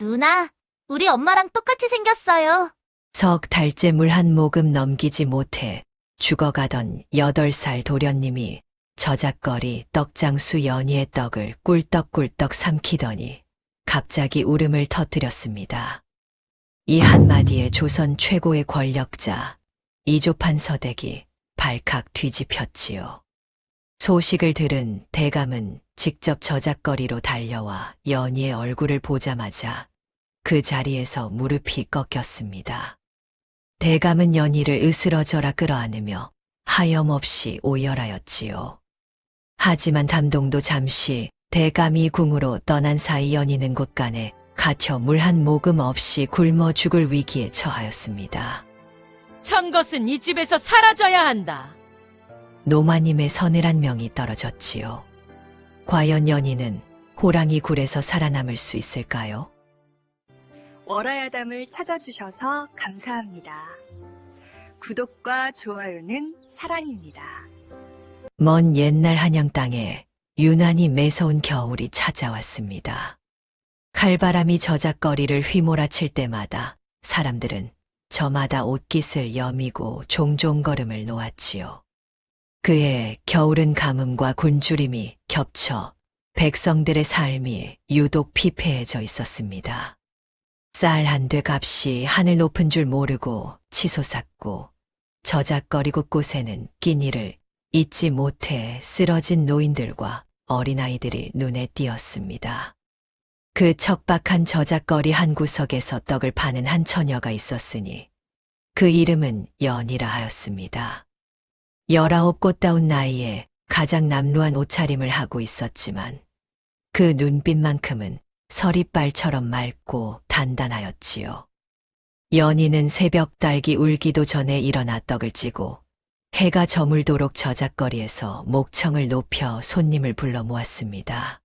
누나, 우리 엄마랑 똑같이 생겼어요. 석 달째 물 한 모금 넘기지 못해 죽어가던 8살 도련님이 저작거리 떡장수 연희의 떡을 꿀떡꿀떡 삼키더니 갑자기 울음을 터뜨렸습니다. 이 한마디에 조선 최고의 권력자 이조판 서댁이 발칵 뒤집혔지요. 소식을 들은 대감은 직접 저작거리로 달려와 연희의 얼굴을 보자마자 그 자리에서 무릎이 꺾였습니다. 대감은 연희를 으스러져라 끌어안으며 하염없이 오열하였지요. 하지만 담동도 잠시 대감이 궁으로 떠난 사이 연희는 곳간에 갇혀 물 한 모금 없이 굶어 죽을 위기에 처하였습니다. 찬 것은 이 집에서 사라져야 한다. 노마님의 서늘한 명이 떨어졌지요. 과연 연희는 호랑이 굴에서 살아남을 수 있을까요? 월화야담을 찾아주셔서 감사합니다. 구독과 좋아요는 사랑입니다. 먼 옛날 한양 땅에 유난히 매서운 겨울이 찾아왔습니다. 칼바람이 저작거리를 휘몰아칠 때마다 사람들은 저마다 옷깃을 여미고 종종 걸음을 놓았지요. 그해 겨울은 가뭄과 굶주림이 겹쳐 백성들의 삶이 유독 피폐해져 있었습니다. 쌀 한 돼 값이 하늘 높은 줄 모르고 치솟았고 저작거리 곳곳에는 끼니를 잊지 못해 쓰러진 노인들과 어린아이들이 눈에 띄었습니다. 그 척박한 저작거리 한 구석에서 떡을 파는 한 처녀가 있었으니 그 이름은 연희라 하였습니다. 19 꽃다운 나이에 가장 남루한 옷차림을 하고 있었지만 그 눈빛만큼은 서리빨처럼 맑고 단단하였지요. 연희는 새벽 딸기 울기도 전에 일어나 떡을 찌고 해가 저물도록 저작거리에서 목청을 높여 손님을 불러 모았습니다.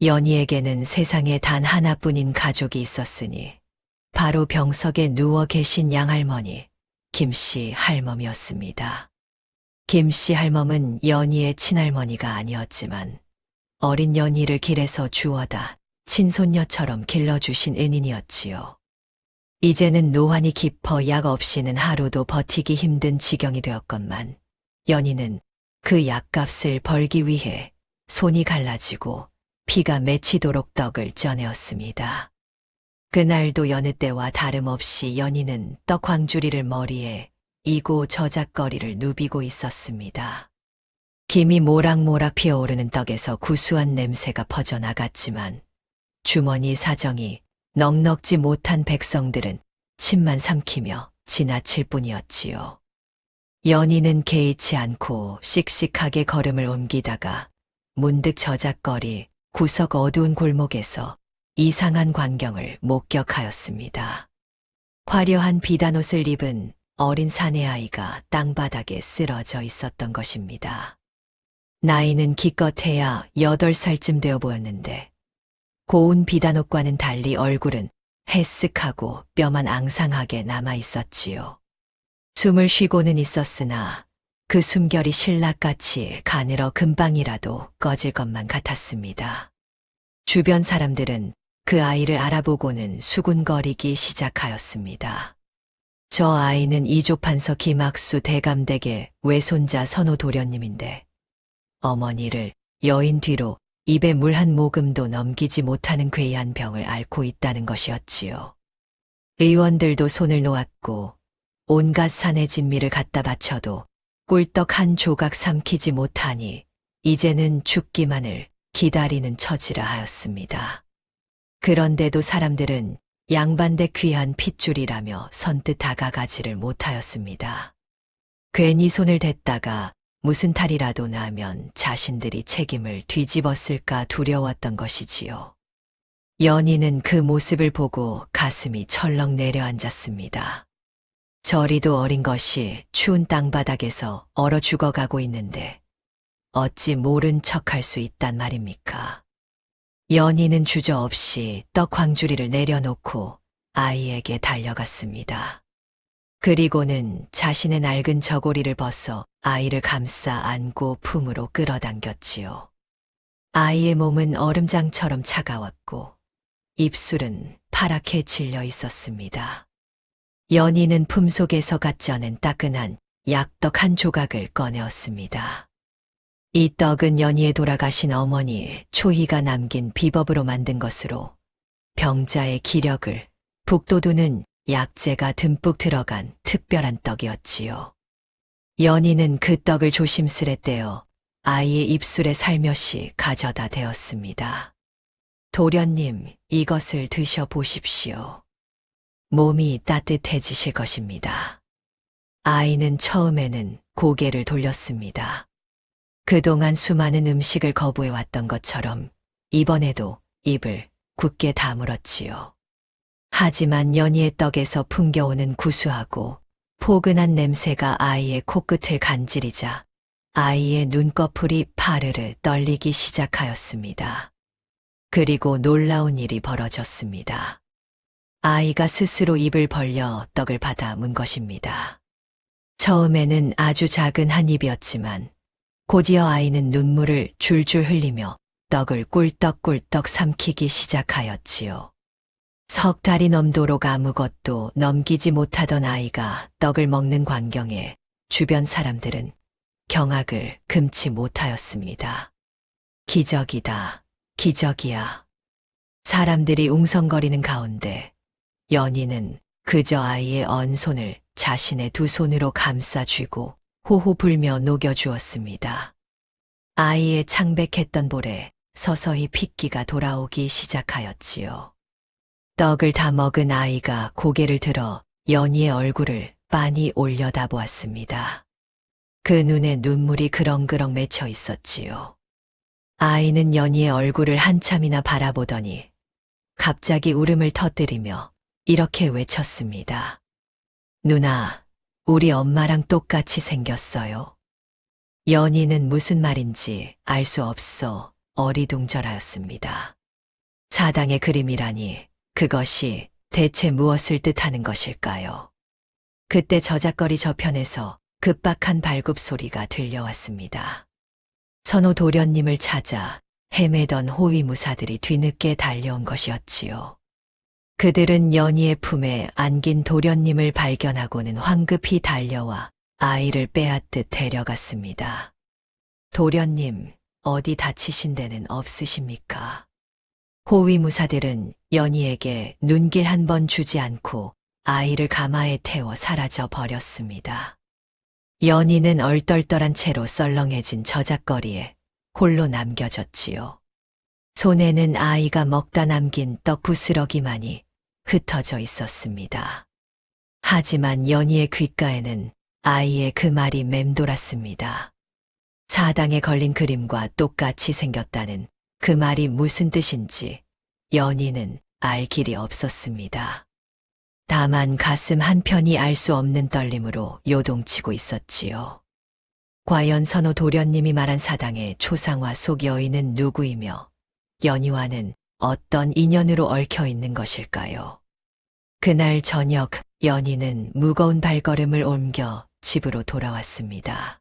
연희에게는 세상에 단 하나뿐인 가족이 있었으니 바로 병석에 누워 계신 양할머니 김씨 할멈이었습니다. 김씨 할멈은 연희의 친할머니가 아니었지만 어린 연희를 길에서 주워다 친손녀처럼 길러주신 은인이었지요. 이제는 노환이 깊어 약 없이는 하루도 버티기 힘든 지경이 되었건만 연희는 그 약값을 벌기 위해 손이 갈라지고 피가 맺히도록 떡을 쪄내었습니다. 그날도 여느 때와 다름없이 연희는 떡 광주리를 머리에 이고 저작거리를 누비고 있었습니다. 김이 모락모락 피어오르는 떡에서 구수한 냄새가 퍼져나갔지만 주머니 사정이 넉넉지 못한 백성들은 침만 삼키며 지나칠 뿐이었지요. 연희는 개의치 않고 씩씩하게 걸음을 옮기다가 문득 저작거리 구석 어두운 골목에서 이상한 광경을 목격하였습니다. 화려한 비단옷을 입은 어린 사내아이가 땅바닥에 쓰러져 있었던 것입니다. 나이는 기껏해야 8살쯤 되어 보였는데 고운 비단옷과는 달리 얼굴은 해쓱하고 뼈만 앙상하게 남아 있었지요. 숨을 쉬고는 있었으나 그 숨결이 신락같이 가늘어 금방이라도 꺼질 것만 같았습니다. 주변 사람들은 그 아이를 알아보고는 수군거리기 시작하였습니다. 저 아이는 이조판서 김학수 대감댁의 외손자 선호 도련님인데 어머니를 여인 뒤로 입에 물 한 모금도 넘기지 못하는 괴이한 병을 앓고 있다는 것이었지요. 의원들도 손을 놓았고 온갖 산의 진미를 갖다 바쳐도 꿀떡 한 조각 삼키지 못하니 이제는 죽기만을 기다리는 처지라 하였습니다. 그런데도 사람들은 양반대 귀한 핏줄이라며 선뜻 다가가지를 못하였습니다. 괜히 손을 댔다가 무슨 탈이라도 나면 자신들이 책임을 뒤집었을까 두려웠던 것이지요. 연희는 그 모습을 보고 가슴이 철렁 내려앉았습니다. 저리도 어린 것이 추운 땅바닥에서 얼어 죽어가고 있는데 어찌 모른 척할 수 있단 말입니까? 연희는 주저없이 떡 광주리를 내려놓고 아이에게 달려갔습니다. 그리고는 자신의 낡은 저고리를 벗어 아이를 감싸 안고 품으로 끌어당겼지요. 아이의 몸은 얼음장처럼 차가웠고 입술은 파랗게 질려 있었습니다. 연희는 품속에서 갓 쪄낸 따끈한 약떡 한 조각을 꺼내었습니다. 이 떡은 연희의 돌아가신 어머니 초희가 남긴 비법으로 만든 것으로 병자의 기력을 북돋우는 약재가 듬뿍 들어간 특별한 떡이었지요. 연희는 그 떡을 조심스레 떼어 아이의 입술에 살며시 가져다 대었습니다. 도련님, 이것을 드셔보십시오. 몸이 따뜻해지실 것입니다. 아이는 처음에는 고개를 돌렸습니다. 그동안 수많은 음식을 거부해왔던 것처럼 이번에도 입을 굳게 다물었지요. 하지만 연희의 떡에서 풍겨오는 구수하고 포근한 냄새가 아이의 코끝을 간지리자 아이의 눈꺼풀이 파르르 떨리기 시작하였습니다. 그리고 놀라운 일이 벌어졌습니다. 아이가 스스로 입을 벌려 떡을 받아 문 것입니다. 처음에는 아주 작은 한 입이었지만 곧이어 아이는 눈물을 줄줄 흘리며 떡을 꿀떡꿀떡 삼키기 시작하였지요. 석 달이 넘도록 아무것도 넘기지 못하던 아이가 떡을 먹는 광경에 주변 사람들은 경악을 금치 못하였습니다. 기적이다, 기적이야. 사람들이 웅성거리는 가운데 연희는 그저 아이의 언 손을 자신의 두 손으로 감싸 쥐고 호호 불며 녹여주었습니다. 아이의 창백했던 볼에 서서히 핏기가 돌아오기 시작하였지요. 떡을 다 먹은 아이가 고개를 들어 연희의 얼굴을 빤히 올려다보았습니다. 그 눈에 눈물이 그렁그렁 맺혀 있었지요. 아이는 연희의 얼굴을 한참이나 바라보더니 갑자기 울음을 터뜨리며 이렇게 외쳤습니다. 누나, 우리 엄마랑 똑같이 생겼어요. 연희는 무슨 말인지 알 수 없어 어리둥절하였습니다. 사당의 그림이라니 그것이 대체 무엇을 뜻하는 것일까요? 그때 저작거리 저편에서 급박한 발굽 소리가 들려왔습니다. 선호 도련님을 찾아 헤매던 호위무사들이 뒤늦게 달려온 것이었지요. 그들은 연희의 품에 안긴 도련님을 발견하고는 황급히 달려와 아이를 빼앗듯 데려갔습니다. 도련님, 어디 다치신 데는 없으십니까? 호위무사들은 연희에게 눈길 한 번 주지 않고 아이를 가마에 태워 사라져 버렸습니다. 연희는 얼떨떨한 채로 썰렁해진 저작거리에 홀로 남겨졌지요. 손에는 아이가 먹다 남긴 떡 부스러기만이 흩어져 있었습니다. 하지만 연희의 귓가에는 아이의 그 말이 맴돌았습니다. 사당에 걸린 그림과 똑같이 생겼다는 그 말이 무슨 뜻인지 연희는 알 길이 없었습니다. 다만 가슴 한편이 알 수 없는 떨림으로 요동치고 있었지요. 과연 선호 도련님이 말한 사당의 초상화 속 여인은 누구이며 연희와는 어떤 인연으로 얽혀 있는 것일까요? 그날 저녁 연희는 무거운 발걸음을 옮겨 집으로 돌아왔습니다.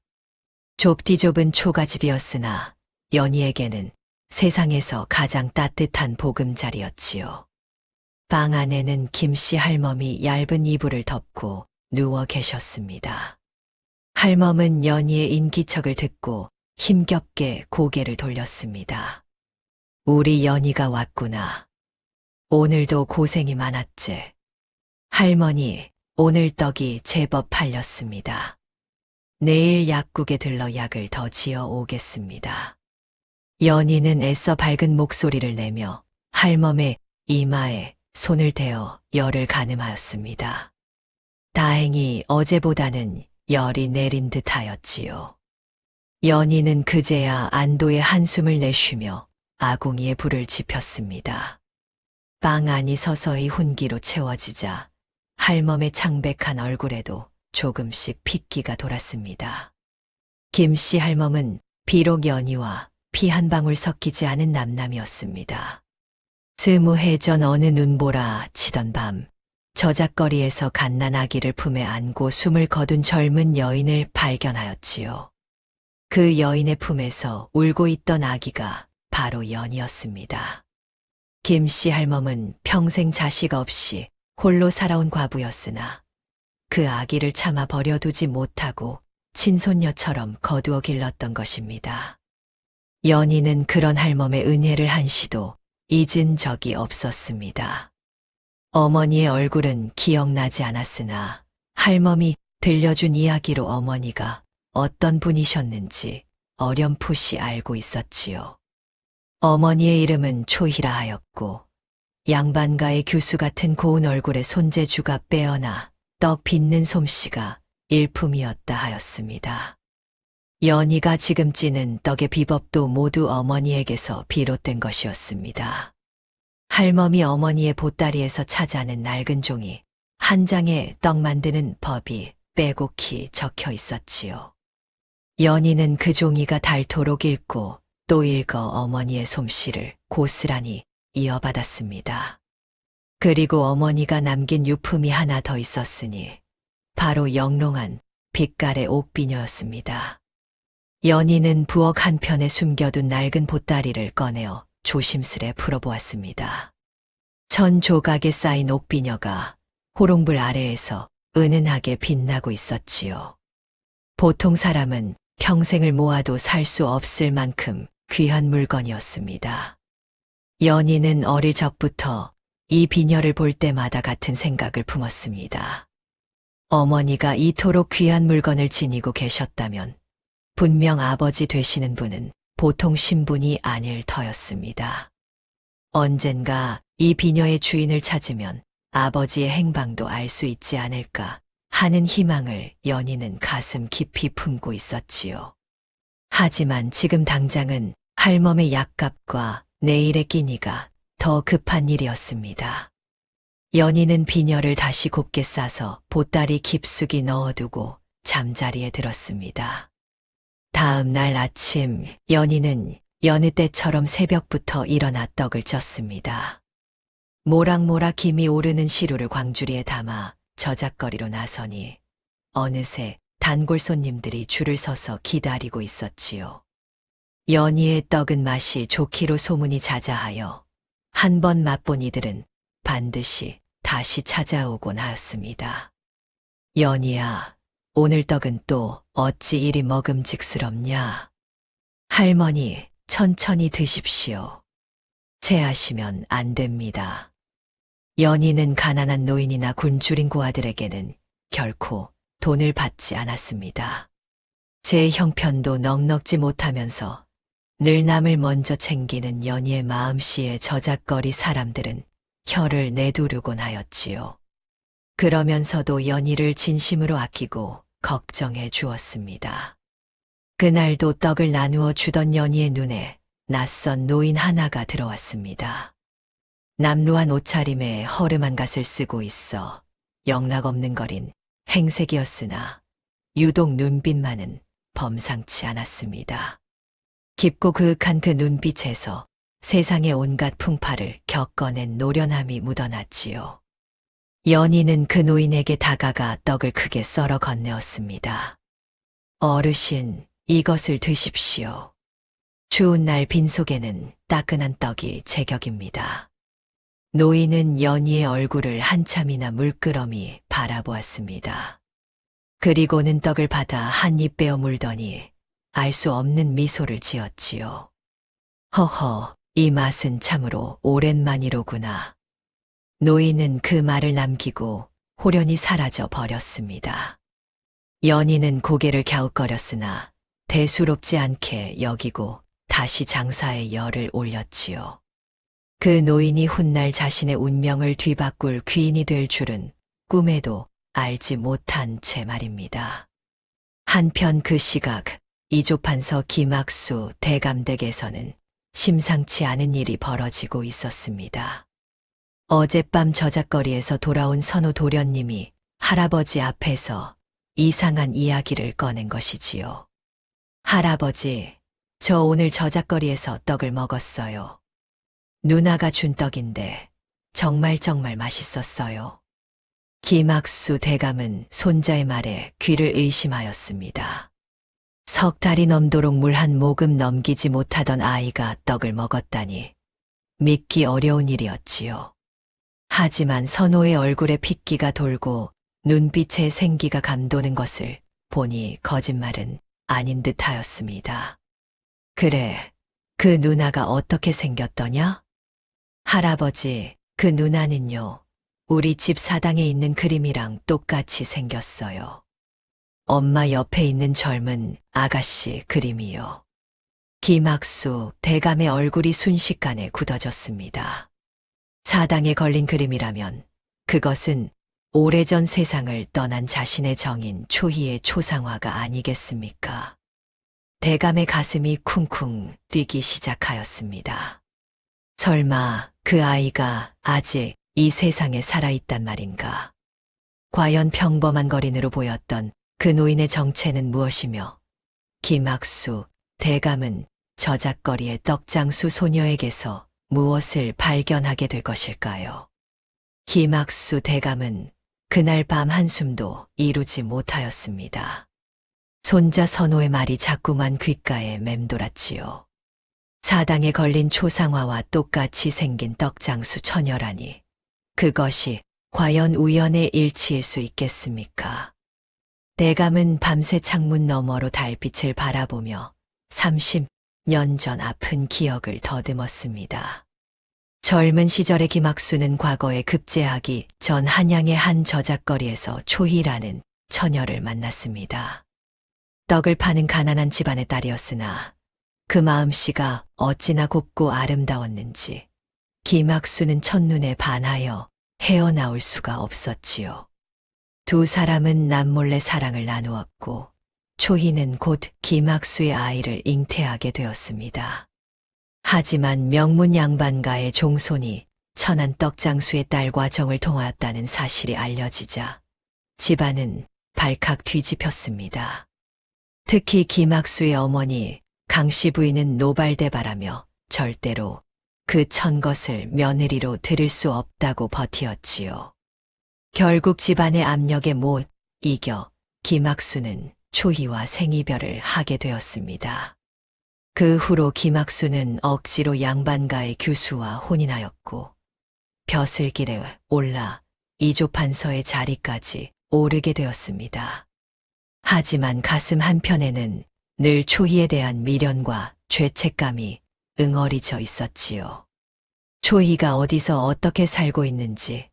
좁디좁은 초가집이었으나 연희에게는 세상에서 가장 따뜻한 보금자리였지요. 방 안에는 김씨 할멈이 얇은 이불을 덮고 누워 계셨습니다. 할멈은 연희의 인기척을 듣고 힘겹게 고개를 돌렸습니다. 우리 연희가 왔구나. 오늘도 고생이 많았지. 할머니, 오늘 떡이 제법 팔렸습니다. 내일 약국에 들러 약을 더 지어 오겠습니다. 연희는 애써 밝은 목소리를 내며 할멈의 이마에 손을 대어 열을 가늠하였습니다. 다행히 어제보다는 열이 내린 듯하였지요. 연희는 그제야 안도의 한숨을 내쉬며 아궁이에 불을 지폈습니다. 방 안이 서서히 훈기로 채워지자 할멈의 창백한 얼굴에도 조금씩 핏기가 돌았습니다. 김씨 할멈은 비록 연희와 피 한 방울 섞이지 않은 남남이었습니다. 20해 전 어느 눈보라 치던 밤, 저작거리에서 갓난 아기를 품에 안고 숨을 거둔 젊은 여인을 발견하였지요. 그 여인의 품에서 울고 있던 아기가 바로 연희였습니다. 김씨 할멈은 평생 자식 없이 홀로 살아온 과부였으나 그 아기를 차마 버려두지 못하고 친손녀처럼 거두어 길렀던 것입니다. 연희는 그런 할멈의 은혜를 한시도 잊은 적이 없었습니다. 어머니의 얼굴은 기억나지 않았으나 할멈이 들려준 이야기로 어머니가 어떤 분이셨는지 어렴풋이 알고 있었지요. 어머니의 이름은 초희라 하였고 양반가의 교수 같은 고운 얼굴에 손재주가 빼어나 떡 빚는 솜씨가 일품이었다 하였습니다. 연희가 지금 찌는 떡의 비법도 모두 어머니에게서 비롯된 것이었습니다. 할멈이 어머니의 보따리에서 찾아낸 낡은 종이 한 장에 떡 만드는 법이 빼곡히 적혀 있었지요. 연희는 그 종이가 닳도록 읽고 또 읽어 어머니의 솜씨를 고스란히 이어받았습니다. 그리고 어머니가 남긴 유품이 하나 더 있었으니 바로 영롱한 빛깔의 옥비녀였습니다. 연희는 부엌 한편에 숨겨둔 낡은 보따리를 꺼내어 조심스레 풀어보았습니다. 천 조각에 쌓인 옥비녀가 호롱불 아래에서 은은하게 빛나고 있었지요. 보통 사람은 평생을 모아도 살 수 없을 만큼 귀한 물건이었습니다. 연희는 어릴 적부터 이 비녀를 볼 때마다 같은 생각을 품었습니다. 어머니가 이토록 귀한 물건을 지니고 계셨다면 분명 아버지 되시는 분은 보통 신분이 아닐 터였습니다. 언젠가 이 비녀의 주인을 찾으면 아버지의 행방도 알 수 있지 않을까 하는 희망을 연희는 가슴 깊이 품고 있었지요. 하지만 지금 당장은 할멈의 약값과 내일의 끼니가 더 급한 일이었습니다. 연희는 비녀를 다시 곱게 싸서 보따리 깊숙이 넣어두고 잠자리에 들었습니다. 다음 날 아침 연희는 여느 때처럼 새벽부터 일어나 떡을 쪘습니다. 모락모락 김이 오르는 시루를 광주리에 담아 저작거리로 나서니 어느새 단골 손님들이 줄을 서서 기다리고 있었지요. 연희의 떡은 맛이 좋기로 소문이 자자하여 한 번 맛본 이들은 반드시 다시 찾아오곤 하였습니다. 연희야, 오늘 떡은 또 어찌 이리 먹음직스럽냐? 할머니, 천천히 드십시오. 체하시면 안 됩니다. 연희는 가난한 노인이나 굶주린 고아들에게는 결코 돈을 받지 않았습니다. 제 형편도 넉넉지 못하면서 늘 남을 먼저 챙기는 연희의 마음씨에 저작거리 사람들은 혀를 내두르곤 하였지요. 그러면서도 연희를 진심으로 아끼고 걱정해 주었습니다. 그날도 떡을 나누어 주던 연희의 눈에 낯선 노인 하나가 들어왔습니다. 남루한 옷차림에 허름한 갓을 쓰고 있어 영락없는 거린 행색이었으나 유독 눈빛만은 범상치 않았습니다. 깊고 그윽한 그 눈빛에서 세상의 온갖 풍파를 겪어낸 노련함이 묻어났지요. 연희는 그 노인에게 다가가 떡을 크게 썰어 건네었습니다. 어르신, 이것을 드십시오. 추운 날 빈속에는 따끈한 떡이 제격입니다. 노인은 연희의 얼굴을 한참이나 물끄러미 바라보았습니다. 그리고는 떡을 받아 한 입 베어 물더니 알 수 없는 미소를 지었지요. 허허, 이 맛은 참으로 오랜만이로구나. 노인은 그 말을 남기고 호련히 사라져 버렸습니다. 연희는 고개를 갸웃거렸으나 대수롭지 않게 여기고 다시 장사에 열을 올렸지요. 그 노인이 훗날 자신의 운명을 뒤바꿀 귀인이 될 줄은 꿈에도 알지 못한 채 말입니다. 한편 그 시각 이조판서 김학수 대감댁에서는 심상치 않은 일이 벌어지고 있었습니다. 어젯밤 저작거리에서 돌아온 선호 도련님이 할아버지 앞에서 이상한 이야기를 꺼낸 것이지요. 할아버지, 저 오늘 저작거리에서 떡을 먹었어요. 누나가 준 떡인데 정말 맛있었어요. 김학수 대감은 손자의 말에 귀를 의심하였습니다. 석 달이 넘도록 물 한 모금 넘기지 못하던 아이가 떡을 먹었다니 믿기 어려운 일이었지요. 하지만 선호의 얼굴에 핏기가 돌고 눈빛에 생기가 감도는 것을 보니 거짓말은 아닌 듯하였습니다. 그래, 그 누나가 어떻게 생겼더냐? 할아버지, 그 누나는요, 우리 집 사당에 있는 그림이랑 똑같이 생겼어요. 엄마 옆에 있는 젊은 아가씨 그림이요. 김학수 대감의 얼굴이 순식간에 굳어졌습니다. 사당에 걸린 그림이라면 그것은 오래전 세상을 떠난 자신의 정인 초희의 초상화가 아니겠습니까? 대감의 가슴이 쿵쿵 뛰기 시작하였습니다. 설마 그 아이가 아직 이 세상에 살아있단 말인가? 과연 평범한 거린으로 보였던 그 노인의 정체는 무엇이며 김학수 대감은 저작거리의 떡장수 소녀에게서 무엇을 발견하게 될 것일까요? 김학수 대감은 그날 밤 한숨도 이루지 못하였습니다. 손자 선호의 말이 자꾸만 귓가에 맴돌았지요. 사당에 걸린 초상화와 똑같이 생긴 떡장수 처녀라니 그것이 과연 우연의 일치일 수 있겠습니까? 대감은 밤새 창문 너머로 달빛을 바라보며 30년 전 아픈 기억을 더듬었습니다. 젊은 시절의 김학수는 과거에 급제하기 전 한양의 한 저작거리에서 초희라는 처녀를 만났습니다. 떡을 파는 가난한 집안의 딸이었으나 그 마음씨가 어찌나 곱고 아름다웠는지 김학수는 첫눈에 반하여 헤어나올 수가 없었지요. 두 사람은 남몰래 사랑을 나누었고 초희는 곧 김학수의 아이를 잉태하게 되었습니다. 하지만 명문 양반가의 종손이 천한 떡장수의 딸과 정을 통하였다는 사실이 알려지자 집안은 발칵 뒤집혔습니다. 특히 김학수의 어머니 강씨 부인은 노발대발하며 절대로 그 천것을 며느리로 들일 수 없다고 버티었지요. 결국 집안의 압력에 못 이겨 김학수는 초희와 생이별을 하게 되었습니다. 그 후로 김학수는 억지로 양반가의 교수와 혼인하였고 벼슬길에 올라 이조판서의 자리까지 오르게 되었습니다. 하지만 가슴 한편에는 늘 초희에 대한 미련과 죄책감이 응어리져 있었지요. 초희가 어디서 어떻게 살고 있는지,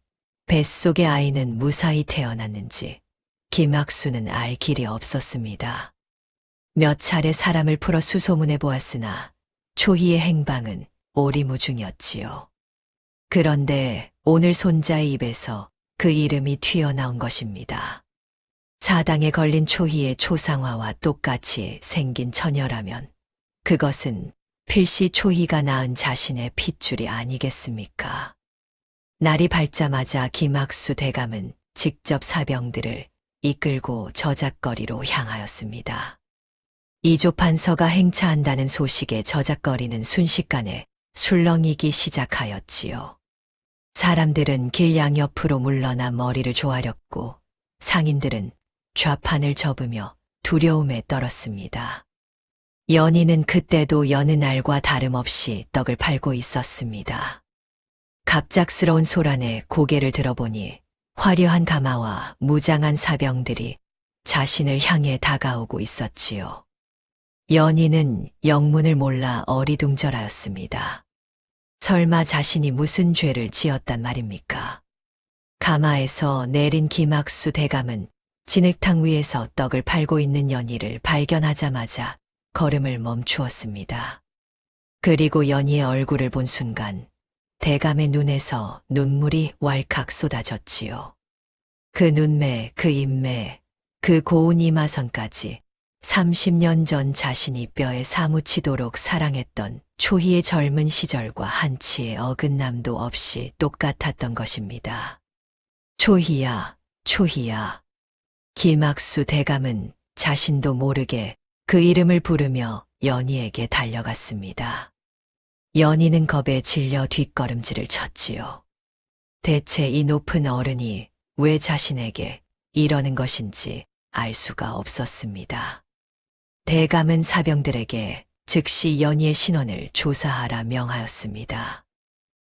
뱃속의 아이는 무사히 태어났는지 김학수는 알 길이 없었습니다. 몇 차례 사람을 풀어 수소문해 보았으나 초희의 행방은 오리무중이었지요. 그런데 오늘 손자의 입에서 그 이름이 튀어나온 것입니다. 사당에 걸린 초희의 초상화와 똑같이 생긴 처녀라면 그것은 필시 초희가 낳은 자신의 핏줄이 아니겠습니까? 날이 밝자마자 김학수 대감은 직접 사병들을 이끌고 저작거리로 향하였습니다. 이조판서가 행차한다는 소식에 저작거리는 순식간에 술렁이기 시작하였지요. 사람들은 길 양옆으로 물러나 머리를 조아렸고 상인들은 좌판을 접으며 두려움에 떨었습니다. 연인은 그때도 여느 날과 다름없이 떡을 팔고 있었습니다. 갑작스러운 소란에 고개를 들어보니 화려한 가마와 무장한 사병들이 자신을 향해 다가오고 있었지요. 연인은 영문을 몰라 어리둥절하였습니다. 설마 자신이 무슨 죄를 지었단 말입니까? 가마에서 내린 김학수 대감은 진흙탕 위에서 떡을 팔고 있는 연희를 발견하자마자 걸음을 멈추었습니다. 그리고 연희의 얼굴을 본 순간 대감의 눈에서 눈물이 왈칵 쏟아졌지요. 그 눈매, 그 인매, 그 고운 이마선까지 30년 전 자신이 뼈에 사무치도록 사랑했던 초희의 젊은 시절과 한치의 어긋남도 없이 똑같았던 것입니다. 초희야, 초희야. 김학수 대감은 자신도 모르게 그 이름을 부르며 연희에게 달려갔습니다. 연희는 겁에 질려 뒷걸음질을 쳤지요. 대체 이 높은 어른이 왜 자신에게 이러는 것인지 알 수가 없었습니다. 대감은 사병들에게 즉시 연희의 신원을 조사하라 명하였습니다.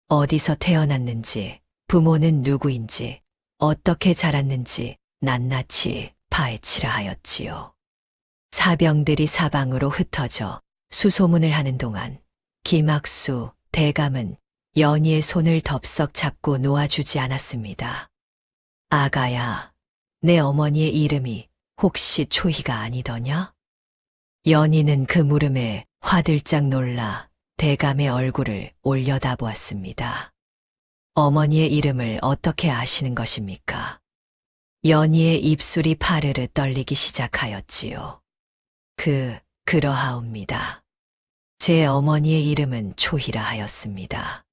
어디서 태어났는지, 부모는 누구인지, 어떻게 자랐는지 낱낱이 파헤치라 하였지요. 사병들이 사방으로 흩어져 수소문을 하는 동안 김학수 대감은 연희의 손을 덥석 잡고 놓아주지 않았습니다. 아가야, 내 어머니의 이름이 혹시 초희가 아니더냐? 연희는 그 물음에 화들짝 놀라 대감의 얼굴을 올려다보았습니다. 어머니의 이름을 어떻게 아시는 것입니까? 연희의 입술이 파르르 떨리기 시작하였지요. 그러하옵니다. 제 어머니의 이름은 초희라 하였습니다.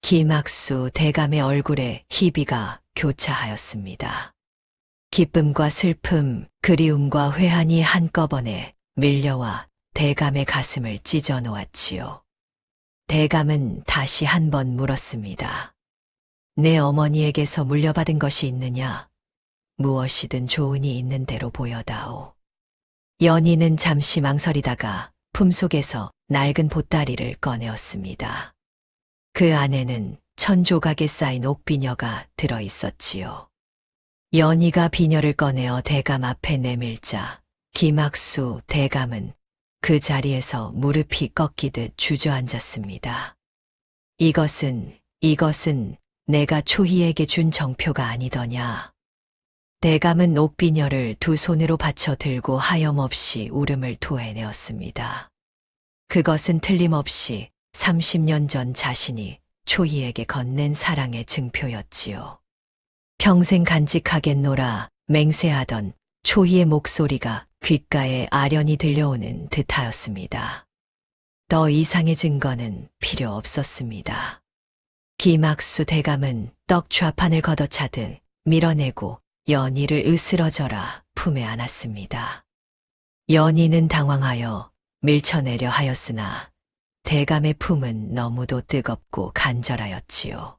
김학수 대감의 얼굴에 희비가 교차하였습니다. 기쁨과 슬픔, 그리움과 회한이 한꺼번에 밀려와 대감의 가슴을 찢어 놓았지요. 대감은 다시 한 번 물었습니다. 내 어머니에게서 물려받은 것이 있느냐? 무엇이든 좋으니 있는 대로 보여다오. 연희는 잠시 망설이다가 품속에서 낡은 보따리를 꺼내었습니다. 그 안에는 1000조각에 쌓인 옥비녀가 들어 있었지요. 연희가 비녀를 꺼내어 대감 앞에 내밀자 김학수 대감은 그 자리에서 무릎이 꺾이듯 주저앉았습니다. 이것은 내가 초희에게 준 정표가 아니더냐. 대감은 옥비녀를 두 손으로 받쳐 들고 하염없이 울음을 토해내었습니다. 그것은 틀림없이 30년 전 자신이 초희에게 건넨 사랑의 증표였지요. 평생 간직하겠노라 맹세하던 초희의 목소리가 귓가에 아련히 들려오는 듯하였습니다. 더 이상의 증거는 필요 없었습니다. 김학수 대감은 떡 좌판을 걷어차듯 밀어내고 연희를 으스러져라 품에 안았습니다. 연희는 당황하여 밀쳐내려 하였으나 대감의 품은 너무도 뜨겁고 간절하였지요.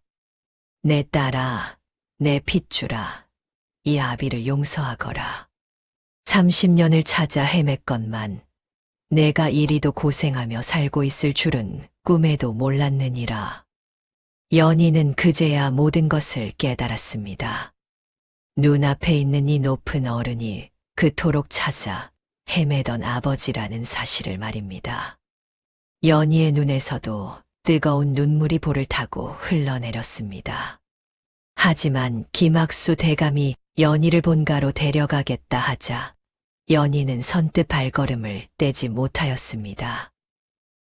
내 딸아, 내 핏줄아, 이 아비를 용서하거라. 30년을 찾아 헤맸건만 내가 이리도 고생하며 살고 있을 줄은 꿈에도 몰랐느니라. 연희는 그제야 모든 것을 깨달았습니다. 눈앞에 있는 이 높은 어른이 그토록 찾아 헤매던 아버지라는 사실을 말입니다. 연희의 눈에서도 뜨거운 눈물이 볼을 타고 흘러내렸습니다. 하지만 김학수 대감이 연희를 본가로 데려가겠다 하자 연희는 선뜻 발걸음을 떼지 못하였습니다.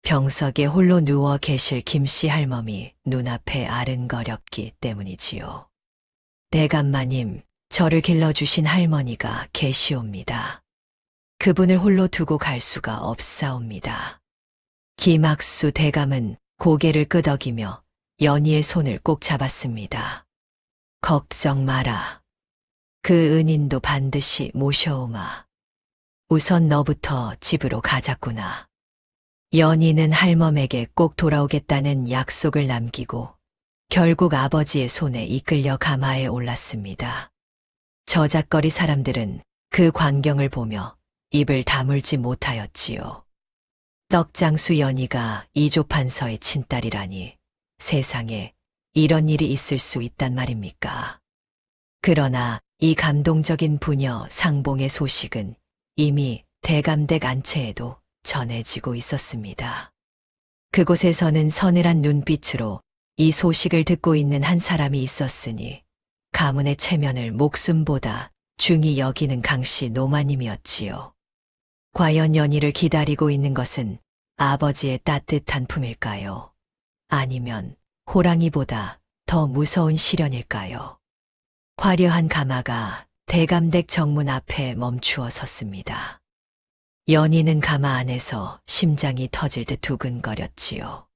병석에 홀로 누워 계실 김씨 할멈이 눈앞에 아른거렸기 때문이지요. 대감마님, 저를 길러주신 할머니가 계시옵니다. 그분을 홀로 두고 갈 수가 없사옵니다. 김학수 대감은 고개를 끄덕이며 연희의 손을 꼭 잡았습니다. 걱정 마라. 그 은인도 반드시 모셔오마. 우선 너부터 집으로 가자꾸나. 연희는 할멈에게 꼭 돌아오겠다는 약속을 남기고 결국 아버지의 손에 이끌려 가마에 올랐습니다. 저작거리 사람들은 그 광경을 보며 입을 다물지 못하였지요. 떡장수 연희가 이조판서의 친딸이라니 세상에 이런 일이 있을 수 있단 말입니까? 그러나 이 감동적인 부녀 상봉의 소식은 이미 대감댁 안채에도 전해지고 있었습니다. 그곳에서는 서늘한 눈빛으로 이 소식을 듣고 있는 한 사람이 있었으니 가문의 체면을 목숨보다 중히 여기는 강씨 노마님이었지요. 과연 연희를 기다리고 있는 것은 아버지의 따뜻한 품일까요? 아니면 호랑이보다 더 무서운 시련일까요? 화려한 가마가 대감댁 정문 앞에 멈추어 섰습니다. 연희는 가마 안에서 심장이 터질 듯 두근거렸지요.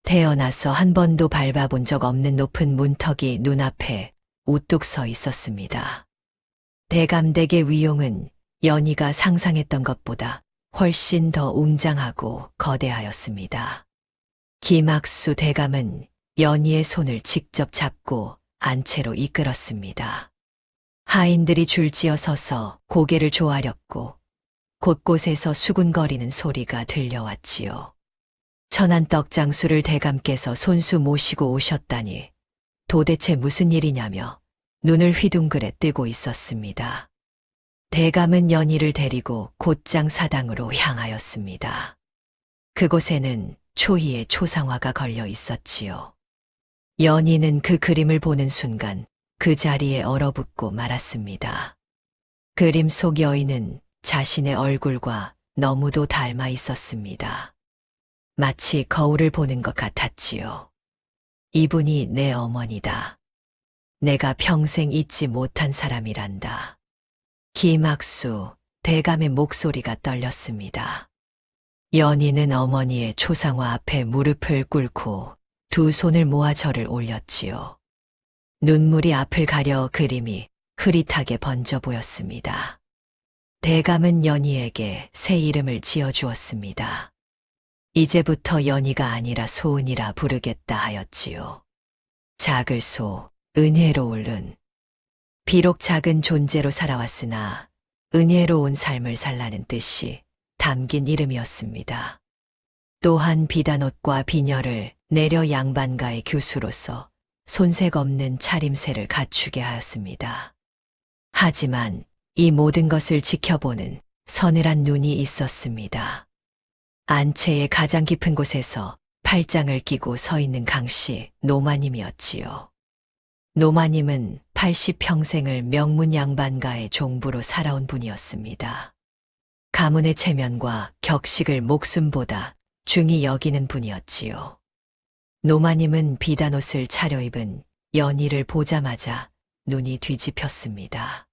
태어나서 한 번도 밟아본 적 없는 높은 문턱이 눈앞에 우뚝 서 있었습니다. 대감댁의 위용은 연희가 상상했던 것보다 훨씬 더 웅장하고 거대하였습니다. 김학수 대감은 연희의 손을 직접 잡고 안채로 이끌었습니다. 하인들이 줄지어 서서 고개를 조아렸고 곳곳에서 수군거리는 소리가 들려왔지요. 천안떡 장수를 대감께서 손수 모시고 오셨다니 도대체 무슨 일이냐며 눈을 휘둥그레 뜨고 있었습니다. 대감은 연희를 데리고 곧장 사당으로 향하였습니다. 그곳에는 초희의 초상화가 걸려 있었지요. 연희는 그 그림을 보는 순간 그 자리에 얼어붙고 말았습니다. 그림 속 여인은 자신의 얼굴과 너무도 닮아 있었습니다. 마치 거울을 보는 것 같았지요. 이분이 내 어머니다. 내가 평생 잊지 못한 사람이란다. 김학수, 대감의 목소리가 떨렸습니다. 연희는 어머니의 초상화 앞에 무릎을 꿇고 두 손을 모아 절을 올렸지요. 눈물이 앞을 가려 그림이 흐릿하게 번져 보였습니다. 대감은 연희에게 새 이름을 지어주었습니다. 이제부터 연희가 아니라 소은이라 부르겠다 하였지요. 작을소, 은혜로울 은. 비록 작은 존재로 살아왔으나 은혜로운 삶을 살라는 뜻이 담긴 이름이었습니다. 또한 비단옷과 비녀를 내려 양반가의 교수로서 손색 없는 차림새를 갖추게 하였습니다. 하지만 이 모든 것을 지켜보는 서늘한 눈이 있었습니다. 안채의 가장 깊은 곳에서 팔짱을 끼고 서 있는 강씨 노마님이었지요. 노마님은 80평생을 명문 양반가의 종부로 살아온 분이었습니다. 가문의 체면과 격식을 목숨보다 중히 여기는 분이었지요. 노마님은 비단옷을 차려입은 연희를 보자마자 눈이 뒤집혔습니다.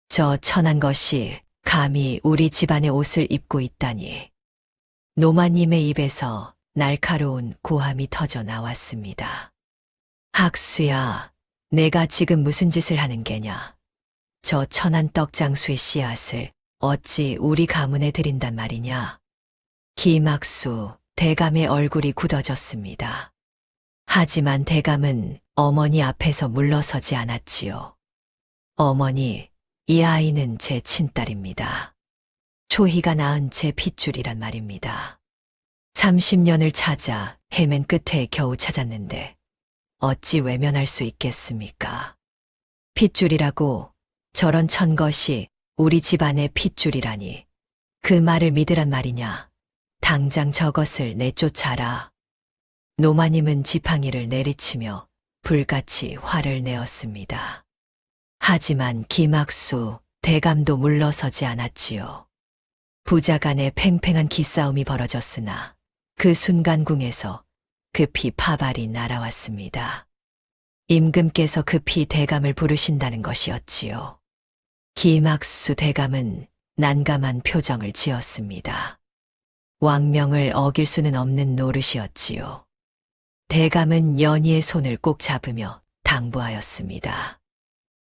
저 천한 것이 감히 우리 집안의 옷을 입고 있다니. 노마님의 입에서 날카로운 고함이 터져 나왔습니다. 학수야, 내가 지금 무슨 짓을 하는 게냐. 저 천한 떡장수의 씨앗을 어찌 우리 가문에 들인단 말이냐. 김학수, 대감의 얼굴이 굳어졌습니다. 하지만 대감은 어머니 앞에서 물러서지 않았지요. 어머니, 이 아이는 제 친딸입니다. 초희가 낳은 제 핏줄이란 말입니다. 30년을 찾아 헤맨 끝에 겨우 찾았는데 어찌 외면할 수 있겠습니까? 핏줄이라고 저런 천것이 우리 집안의 핏줄이라니 그 말을 믿으란 말이냐. 당장 저것을 내쫓아라. 노마님은 지팡이를 내리치며 불같이 화를 내었습니다. 하지만 김학수, 대감도 물러서지 않았지요. 부자간의 팽팽한 기싸움이 벌어졌으나 그 순간 궁에서 급히 파발이 날아왔습니다. 임금께서 급히 대감을 부르신다는 것이었지요. 김학수 대감은 난감한 표정을 지었습니다. 왕명을 어길 수는 없는 노릇이었지요. 대감은 연희의 손을 꼭 잡으며 당부하였습니다.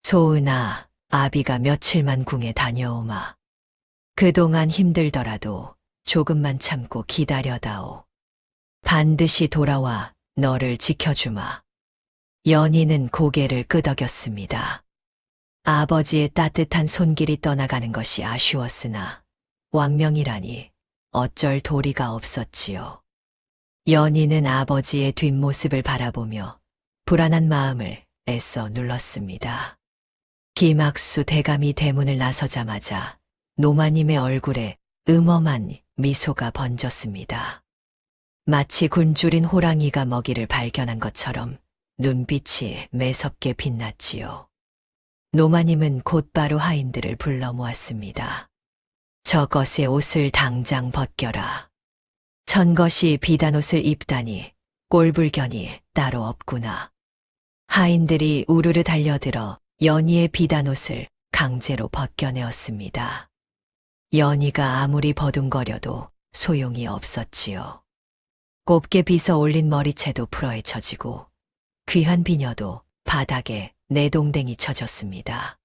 소은아, 아비가 며칠만 궁에 다녀오마. 그동안 힘들더라도 조금만 참고 기다려다오. 반드시 돌아와 너를 지켜주마. 연희는 고개를 끄덕였습니다. 아버지의 따뜻한 손길이 떠나가는 것이 아쉬웠으나 왕명이라니 어쩔 도리가 없었지요. 연희는 아버지의 뒷모습을 바라보며 불안한 마음을 애써 눌렀습니다. 김학수 대감이 대문을 나서자마자 노마님의 얼굴에 음험한 미소가 번졌습니다. 마치 굶주린 호랑이가 먹이를 발견한 것처럼 눈빛이 매섭게 빛났지요. 노마님은 곧바로 하인들을 불러 모았습니다. 저것의 옷을 당장 벗겨라. 천것이 비단옷을 입다니 꼴불견이 따로 없구나. 하인들이 우르르 달려들어 연희의 비단옷을 강제로 벗겨내었습니다. 연희가 아무리 버둥거려도 소용이 없었지요. 곱게 빗어 올린 머리채도 풀어헤쳐지고 귀한 비녀도 바닥에 내동댕이 쳐졌습니다.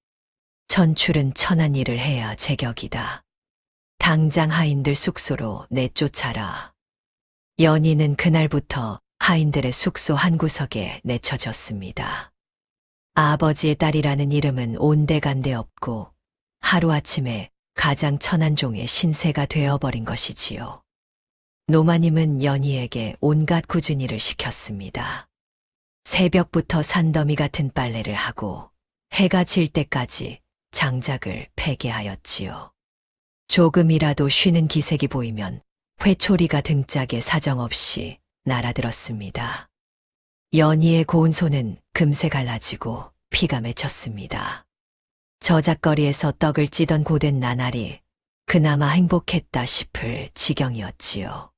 천출은 천한 일을 해야 제격이다. 당장 하인들 숙소로 내쫓아라. 연희는 그날부터 하인들의 숙소 한 구석에 내쳐졌습니다. 아버지의 딸이라는 이름은 온데간데 없고 하루아침에 가장 천한 종의 신세가 되어버린 것이지요. 노마님은 연희에게 온갖 굳은 일을 시켰습니다. 새벽부터 산더미 같은 빨래를 하고 해가 질 때까지 장작을 패게 하였지요. 조금이라도 쉬는 기색이 보이면 회초리가 등짝에 사정없이 날아들었습니다. 연희의 고운 손은 금세 갈라지고 피가 맺혔습니다. 저작거리에서 떡을 찌던 고된 나날이 그나마 행복했다 싶을 지경이었지요.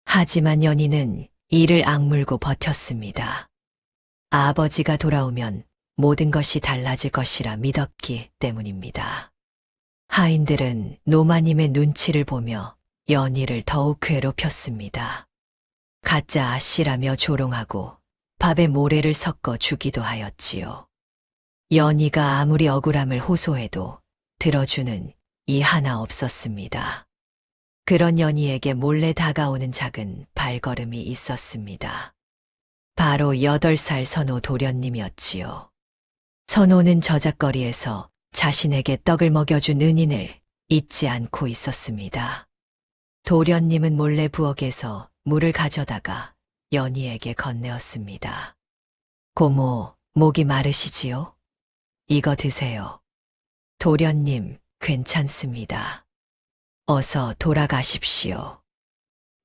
하지만 연희는 이를 악물고 버텼습니다. 아버지가 돌아오면 모든 것이 달라질 것이라 믿었기 때문입니다. 하인들은 노마님의 눈치를 보며 연희를 더욱 괴롭혔습니다. 가짜 아씨라며 조롱하고 밥에 모래를 섞어 주기도 하였지요. 연희가 아무리 억울함을 호소해도 들어주는 이 하나 없었습니다. 그런 연희에게 몰래 다가오는 작은 발걸음이 있었습니다. 바로 8살 선호 도련님이었지요. 선호는 저작거리에서 자신에게 떡을 먹여준 은인을 잊지 않고 있었습니다. 도련님은 몰래 부엌에서 물을 가져다가 연희에게 건네었습니다. 고모, 목이 마르시지요? 이거 드세요. 도련님, 괜찮습니다. 어서 돌아가십시오.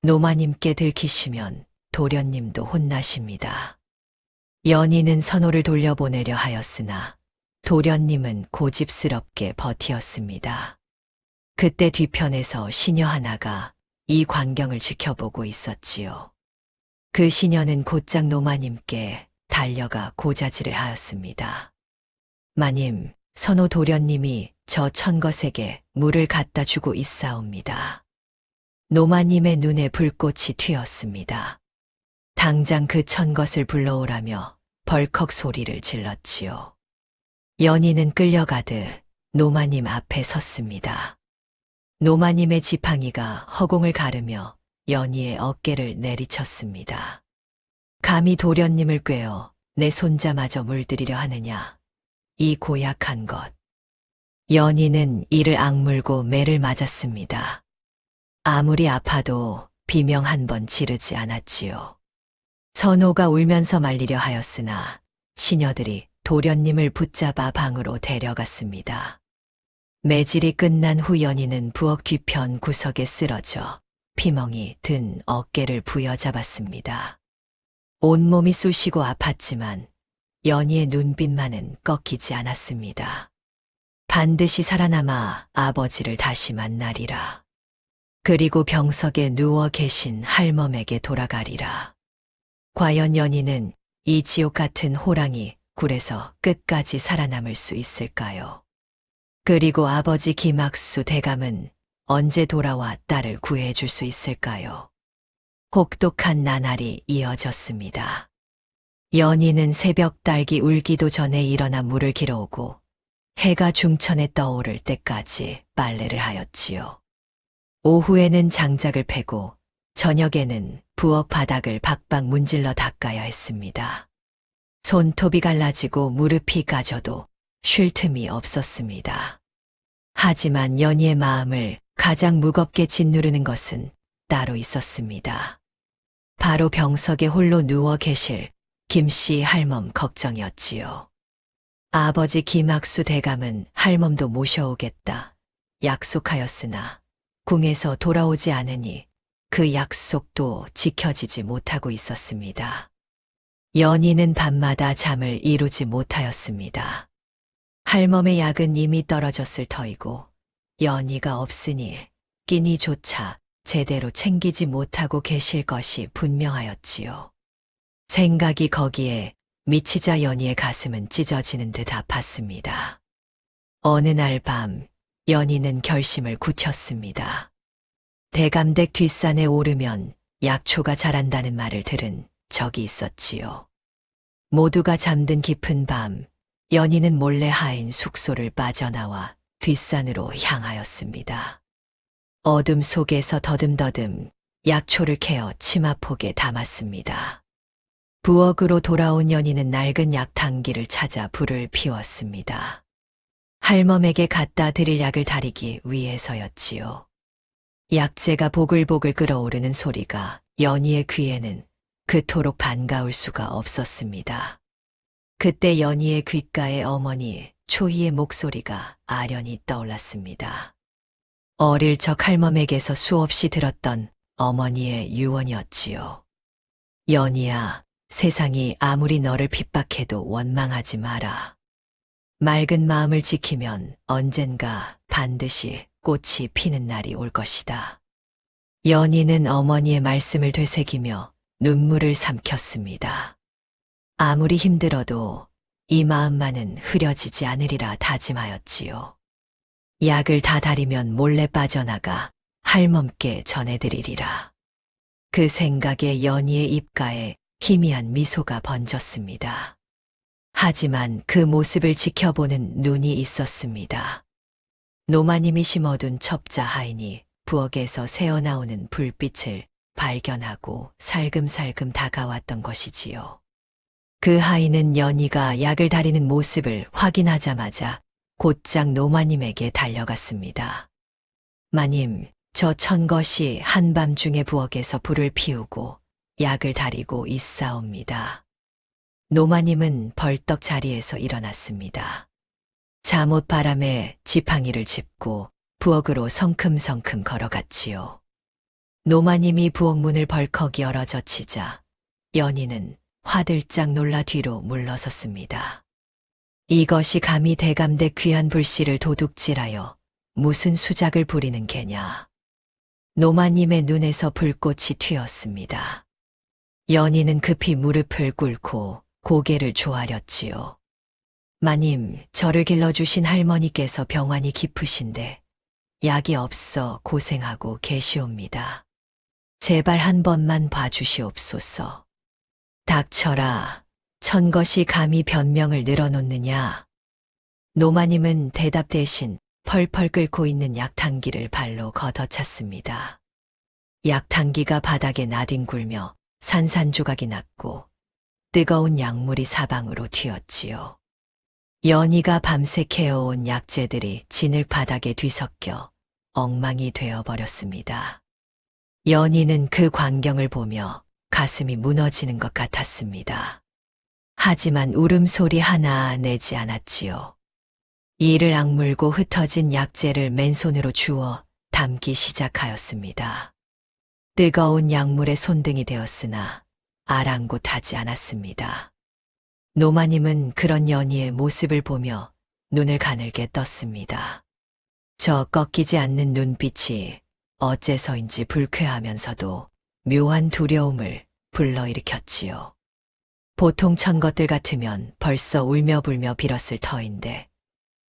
노마님께 들키시면 도련님도 혼나십니다. 연희는 선호를 돌려보내려 하였으나 도련님은 고집스럽게 버티었습니다. 그때 뒤편에서 시녀 하나가 이 광경을 지켜보고 있었지요. 그 시녀는 곧장 노마님께 달려가 고자질을 하였습니다. 마님, 선호 도련님이 저 천것에게 물을 갖다 주고 있사옵니다. 노마님의 눈에 불꽃이 튀었습니다. 당장 그 천것을 불러오라며 벌컥 소리를 질렀지요. 연희는 끌려가듯 노마님 앞에 섰습니다. 노마님의 지팡이가 허공을 가르며 연희의 어깨를 내리쳤습니다. 감히 도련님을 꿰어 내 손자마저 물들이려 하느냐, 이 고약한 것. 연희는 이를 악물고 매를 맞았습니다. 아무리 아파도 비명 한 번 지르지 않았지요. 선호가 울면서 말리려 하였으나 시녀들이 도련님을 붙잡아 방으로 데려갔습니다. 매질이 끝난 후 연희는 부엌 뒤편 구석에 쓰러져 피멍이 든 어깨를 부여잡았습니다. 온몸이 쑤시고 아팠지만 연희의 눈빛만은 꺾이지 않았습니다. 반드시 살아남아 아버지를 다시 만나리라. 그리고 병석에 누워 계신 할멈에게 돌아가리라. 과연 연희는 이 지옥 같은 호랑이 굴에서 끝까지 살아남을 수 있을까요? 그리고 아버지 김학수 대감은 언제 돌아와 딸을 구해줄 수 있을까요? 혹독한 나날이 이어졌습니다. 연희는 새벽 딸기 울기도 전에 일어나 물을 길어오고 해가 중천에 떠오를 때까지 빨래를 하였지요. 오후에는 장작을 패고 저녁에는 부엌 바닥을 박박 문질러 닦아야 했습니다. 손톱이 갈라지고 무릎이 까져도 쉴 틈이 없었습니다. 하지만 연희의 마음을 가장 무겁게 짓누르는 것은 따로 있었습니다. 바로 병석에 홀로 누워 계실 김씨 할멈 걱정이었지요. 아버지 김학수 대감은 할멈도 모셔오겠다 약속하였으나 궁에서 돌아오지 않으니 그 약속도 지켜지지 못하고 있었습니다. 연희는 밤마다 잠을 이루지 못하였습니다. 할멈의 약은 이미 떨어졌을 터이고 연희가 없으니 끼니조차 제대로 챙기지 못하고 계실 것이 분명하였지요. 생각이 거기에 미치자 연희의 가슴은 찢어지는 듯 아팠습니다. 어느 날 밤 연희는 결심을 굳혔습니다. 대감댁 뒷산에 오르면 약초가 자란다는 말을 들은 적이 있었지요. 모두가 잠든 깊은 밤 연희는 몰래 하인 숙소를 빠져나와 뒷산으로 향하였습니다. 어둠 속에서 더듬더듬 약초를 캐어 치마폭에 담았습니다. 부엌으로 돌아온 연희는 낡은 약탕기를 찾아 불을 피웠습니다. 할멈에게 갖다 드릴 약을 다리기 위해서였지요. 약재가 보글보글 끓어오르는 소리가 연희의 귀에는 그토록 반가울 수가 없었습니다. 그때 연희의 귓가에 어머니 초희의 목소리가 아련히 떠올랐습니다. 어릴 적 할멈에게서 수없이 들었던 어머니의 유언이었지요. 연희야, 세상이 아무리 너를 핍박해도 원망하지 마라. 맑은 마음을 지키면 언젠가 반드시 꽃이 피는 날이 올 것이다. 연희는 어머니의 말씀을 되새기며 눈물을 삼켰습니다. 아무리 힘들어도 이 마음만은 흐려지지 않으리라 다짐하였지요. 약을 다 다리면 몰래 빠져나가 할멈께 전해드리리라. 그 생각에 연희의 입가에 희미한 미소가 번졌습니다. 하지만 그 모습을 지켜보는 눈이 있었습니다. 노마님이 심어둔 첩자 하인이 부엌에서 새어나오는 불빛을 발견하고 살금살금 다가왔던 것이지요. 그 하인은 연희가 약을 다리는 모습을 확인하자마자 곧장 노마님에게 달려갔습니다. 마님, 저 천것이 한밤중에 부엌에서 불을 피우고 약을 다리고 있사옵니다. 노마님은 벌떡 자리에서 일어났습니다. 잠옷 바람에 지팡이를 짚고 부엌으로 성큼성큼 걸어갔지요. 노마님이 부엌 문을 벌컥 열어 젖히자 연희는 화들짝 놀라 뒤로 물러섰습니다. 이것이 감히 대감대 귀한 불씨를 도둑질하여 무슨 수작을 부리는 게냐. 노마님의 눈에서 불꽃이 튀었습니다. 연희는 급히 무릎을 꿇고 고개를 조아렸지요. 마님, 저를 길러주신 할머니께서 병환이 깊으신데 약이 없어 고생하고 계시옵니다. 제발 한 번만 봐주시옵소서. 닥쳐라. 천것이 감히 변명을 늘어놓느냐. 노마님은 대답 대신 펄펄 끓고 있는 약탕기를 발로 걷어찼습니다. 약탕기가 바닥에 나뒹굴며 산산조각이 났고 뜨거운 약물이 사방으로 튀었지요. 연희가 밤새 캐어온 약재들이 진흙 바닥에 뒤섞여 엉망이 되어버렸습니다. 연희는 그 광경을 보며 가슴이 무너지는 것 같았습니다. 하지만 울음소리 하나 내지 않았지요. 이를 악물고 흩어진 약재를 맨손으로 주워 담기 시작하였습니다. 뜨거운 약물에 손등이 되었으나 아랑곳하지 않았습니다. 노마님은 그런 연희의 모습을 보며 눈을 가늘게 떴습니다. 저 꺾이지 않는 눈빛이 어째서인지 불쾌하면서도 묘한 두려움을 불러일으켰지요. 보통 천것들 같으면 벌써 울며불며 빌었을 터인데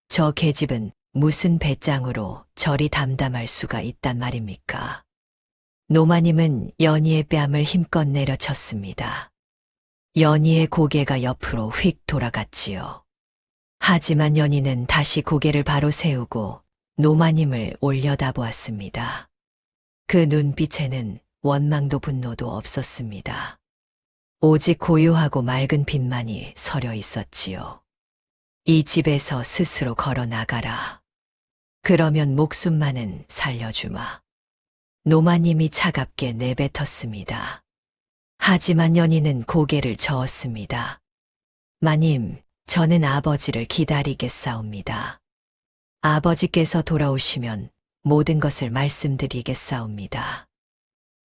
저 계집은 무슨 배짱으로 저리 담담할 수가 있단 말입니까? 노마님은 연희의 뺨을 힘껏 내려쳤습니다. 연희의 고개가 옆으로 휙 돌아갔지요. 하지만 연희는 다시 고개를 바로 세우고 노마님을 올려다보았습니다. 그 눈빛에는 원망도 분노도 없었습니다. 오직 고요하고 맑은 빛만이 서려 있었지요. 이 집에서 스스로 걸어 나가라. 그러면 목숨만은 살려주마. 노마님이 차갑게 내뱉었습니다. 하지만 연희는 고개를 저었습니다. 마님, 저는 아버지를 기다리겠사옵니다. 아버지께서 돌아오시면 모든 것을 말씀드리겠사옵니다.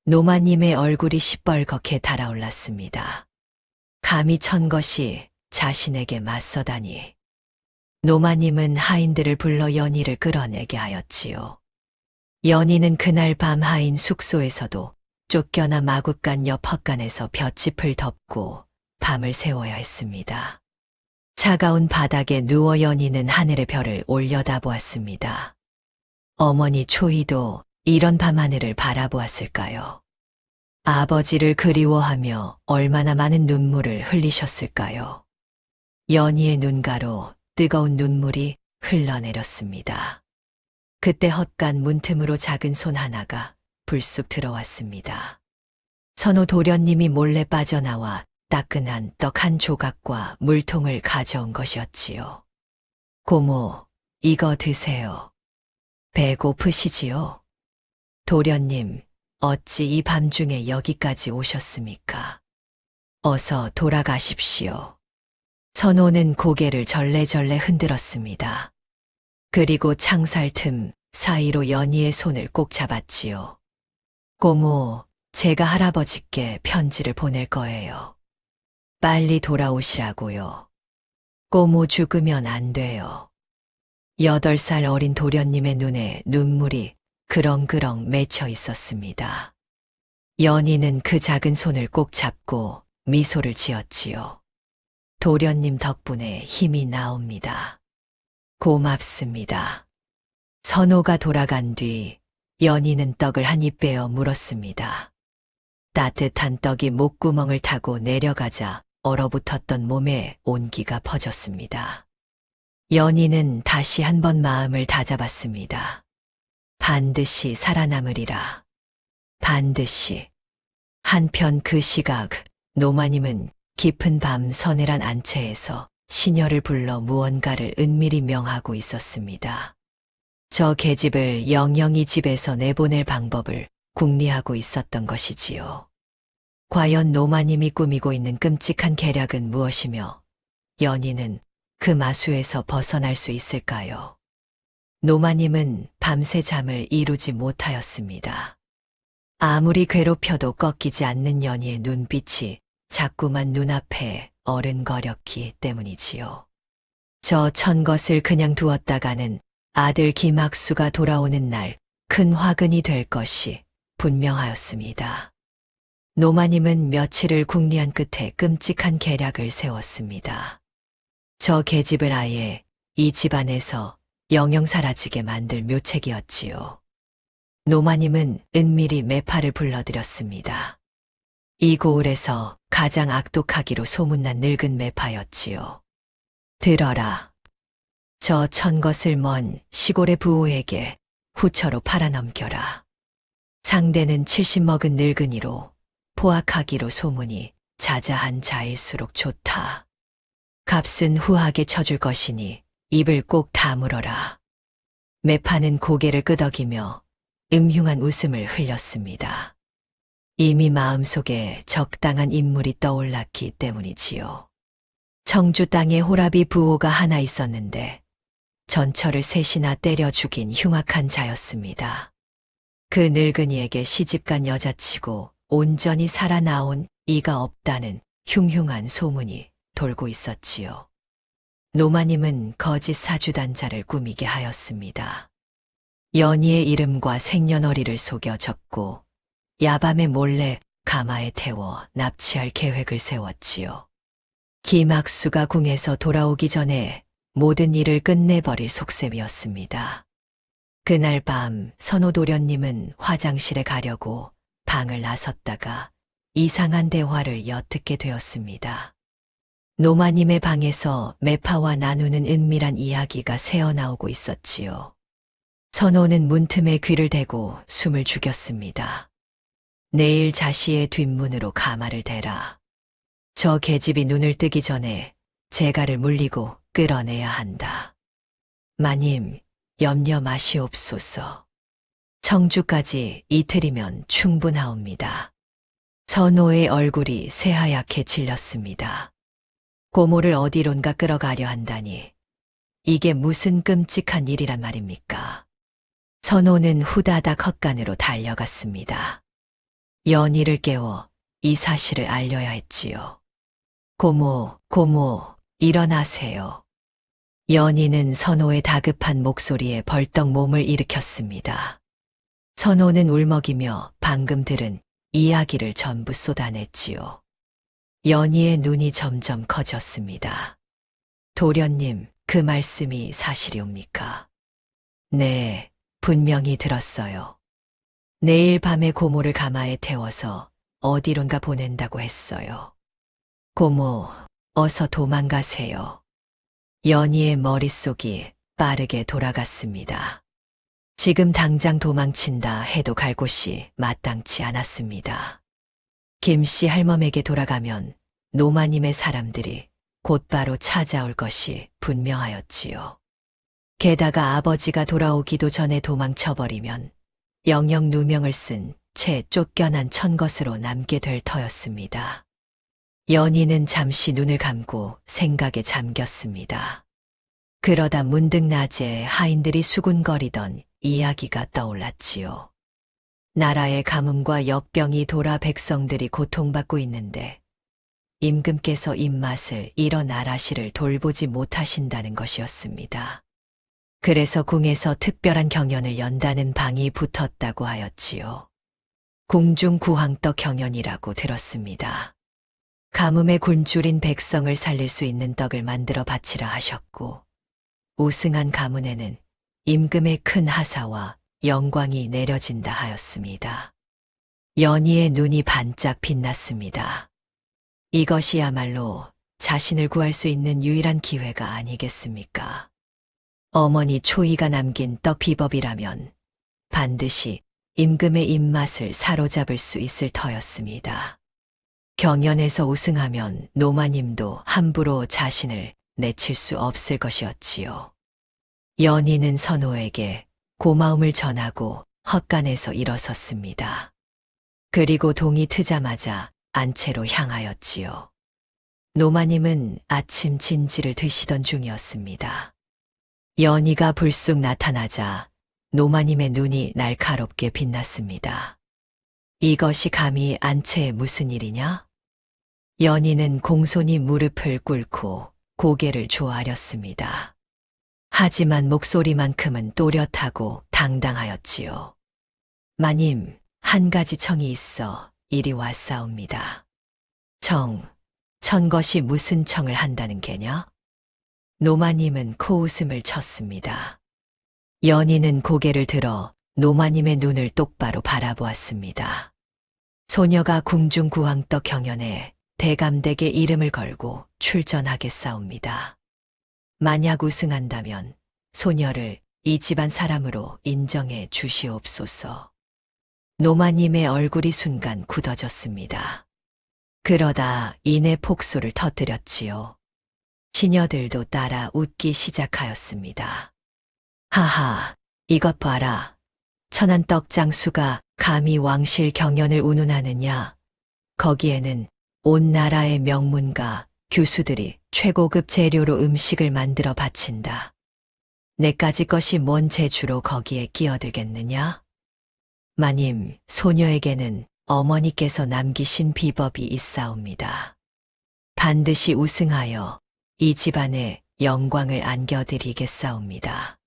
노마님의 얼굴이 시뻘겋게 달아올랐습니다. 감히 천것이 자신에게 맞서다니. 노마님은 하인들을 불러 연희를 끌어내게 하였지요. 연희는 그날 밤 하인 숙소에서도 쫓겨나 마구간 옆 헛간에서 볏짚을 덮고 밤을 새워야 했습니다. 차가운 바닥에 누워 연희는 하늘의 별을 올려다보았습니다. 어머니 초희도 이런 밤하늘을 바라보았을까요? 아버지를 그리워하며 얼마나 많은 눈물을 흘리셨을까요? 연희의 눈가로 뜨거운 눈물이 흘러내렸습니다. 그때 헛간 문틈으로 작은 손 하나가 불쑥 들어왔습니다. 선호 도련님이 몰래 빠져나와 따끈한 떡 한 조각과 물통을 가져온 것이었지요. 고모, 이거 드세요. 배고프시지요? 도련님, 어찌 이 밤중에 여기까지 오셨습니까? 어서 돌아가십시오. 선호는 고개를 절레절레 흔들었습니다. 그리고 창살 틈 사이로 연희의 손을 꼭 잡았지요. 고모, 제가 할아버지께 편지를 보낼 거예요. 빨리 돌아오시라고요. 고모 죽으면 안 돼요. 8살 어린 도련님의 눈에 눈물이 그렁그렁 맺혀 있었습니다. 연희는 그 작은 손을 꼭 잡고 미소를 지었지요. 도련님 덕분에 힘이 나옵니다. 고맙습니다. 선호가 돌아간 뒤 연희는 떡을 한 입 베어 물었습니다. 따뜻한 떡이 목구멍을 타고 내려가자 얼어붙었던 몸에 온기가 퍼졌습니다. 연희는 다시 한번 마음을 다잡았습니다. 반드시 살아남으리라. 반드시. 한편 그 시각 노마님은 깊은 밤 서늘한 안채에서 시녀를 불러 무언가를 은밀히 명하고 있었습니다. 저 계집을 영영이 집에서 내보낼 방법을 궁리하고 있었던 것이지요. 과연 노마님이 꾸미고 있는 끔찍한 계략은 무엇이며 연희는 그 마수에서 벗어날 수 있을까요? 노마님은 밤새 잠을 이루지 못하였습니다. 아무리 괴롭혀도 꺾이지 않는 연희의 눈빛이 자꾸만 눈앞에 어른거렸기 때문이지요. 저 천것을 그냥 두었다가는 아들 김학수가 돌아오는 날 큰 화근이 될 것이 분명하였습니다. 노마님은 며칠을 궁리한 끝에 끔찍한 계략을 세웠습니다. 저 계집을 아예 이 집안에서 영영 사라지게 만들 묘책이었지요. 노마님은 은밀히 매파를 불러들였습니다. 이 고을에서 가장 악독하기로 소문난 늙은 매파였지요. 들어라. 저 천것을 먼 시골의 부호에게 후처로 팔아넘겨라. 상대는 70 먹은 늙은이로 포악하기로 소문이 자자한 자일수록 좋다. 값은 후하게 쳐줄 것이니 입을 꼭 다물어라. 매파는 고개를 끄덕이며 음흉한 웃음을 흘렸습니다. 이미 마음속에 적당한 인물이 떠올랐기 때문이지요. 청주 땅에 호라비 부호가 하나 있었는데 전처를 셋이나 때려 죽인 흉악한 자였습니다. 그 늙은이에게 시집간 여자치고 온전히 살아나온 이가 없다는 흉흉한 소문이 돌고 있었지요. 노마님은 거짓 사주단자를 꾸미게 하였습니다. 연희의 이름과 생년월일을 속여 적고 야밤에 몰래 가마에 태워 납치할 계획을 세웠지요. 김학수가 궁에서 돌아오기 전에 모든 일을 끝내버릴 속셈이었습니다. 그날 밤 선호도련님은 화장실에 가려고 방을 나섰다가 이상한 대화를 엿듣게 되었습니다. 노마님의 방에서 매파와 나누는 은밀한 이야기가 새어나오고 있었지요. 선호는 문틈에 귀를 대고 숨을 죽였습니다. 내일 자시의 뒷문으로 가마를 대라. 저 계집이 눈을 뜨기 전에 재갈을 물리고 끌어내야 한다. 마님, 염려 마시옵소서. 청주까지 이틀이면 충분하옵니다. 선호의 얼굴이 새하얗게 질렸습니다. 고모를 어디론가 끌어가려 한다니 이게 무슨 끔찍한 일이란 말입니까? 선호는 후다닥 헛간으로 달려갔습니다. 연희를 깨워 이 사실을 알려야 했지요. 고모, 일어나세요. 연희는 선호의 다급한 목소리에 벌떡 몸을 일으켰습니다. 선호는 울먹이며 방금 들은 이야기를 전부 쏟아냈지요. 연희의 눈이 점점 커졌습니다. 도련님, 그 말씀이 사실이옵니까? 네, 분명히 들었어요. 내일 밤에 고모를 가마에 태워서 어디론가 보낸다고 했어요. 고모, 어서 도망가세요. 연희의 머릿속이 빠르게 돌아갔습니다. 지금 당장 도망친다 해도 갈 곳이 마땅치 않았습니다. 김씨 할멈에게 돌아가면 노마님의 사람들이 곧바로 찾아올 것이 분명하였지요. 게다가 아버지가 돌아오기도 전에 도망쳐버리면 영영 누명을 쓴 채 쫓겨난 천것으로 남게 될 터였습니다. 연희는 잠시 눈을 감고 생각에 잠겼습니다. 그러다 문득 낮에 하인들이 수군거리던 이야기가 떠올랐지요. 나라의 가뭄과 역병이 돌아 백성들이 고통받고 있는데 임금께서 입맛을 잃어 나라시를 돌보지 못하신다는 것이었습니다. 그래서 궁에서 특별한 경연을 연다는 방이 붙었다고 하였지요. 궁중구황떡 경연이라고 들었습니다. 가뭄에 굶주린 백성을 살릴 수 있는 떡을 만들어 바치라 하셨고, 우승한 가문에는 임금의 큰 하사와 영광이 내려진다 하였습니다. 연희의 눈이 반짝 빛났습니다. 이것이야말로 자신을 구할 수 있는 유일한 기회가 아니겠습니까? 어머니 초이가 남긴 떡 비법이라면 반드시 임금의 입맛을 사로잡을 수 있을 터였습니다. 경연에서 우승하면 노마님도 함부로 자신을 내칠 수 없을 것이었지요. 연희는 선호에게 고마움을 전하고 헛간에서 일어섰습니다. 그리고 동이 트자마자 안채로 향하였지요. 노마님은 아침 진지를 드시던 중이었습니다. 연희가 불쑥 나타나자 노마님의 눈이 날카롭게 빛났습니다. 이것이 감히 안채에 무슨 일이냐? 연희는 공손히 무릎을 꿇고 고개를 조아렸습니다. 하지만 목소리만큼은 또렷하고 당당하였지요. 마님, 한 가지 청이 있어 이리 왔사옵니다. 천것이 무슨 청을 한다는 게냐? 노마님은 코웃음을 쳤습니다. 연희는 고개를 들어 노마님의 눈을 똑바로 바라보았습니다. 소녀가 궁중구황떡 경연에 대감댁의 이름을 걸고 출전하겠사옵니다. 만약 우승한다면 소녀를 이 집안 사람으로 인정해 주시옵소서. 노마님의 얼굴이 순간 굳어졌습니다. 그러다 이내 폭소를 터뜨렸지요. 시녀들도 따라 웃기 시작하였습니다. 하하, 이것 봐라. 천안떡 장수가 감히 왕실 경연을 운운하느냐. 거기에는 온 나라의 명문가, 교수들이 최고급 재료로 음식을 만들어 바친다. 내까지 것이 뭔 재주로 거기에 끼어들겠느냐? 마님, 소녀에게는 어머니께서 남기신 비법이 있사옵니다. 반드시 우승하여 이 집안에 영광을 안겨드리겠사옵니다.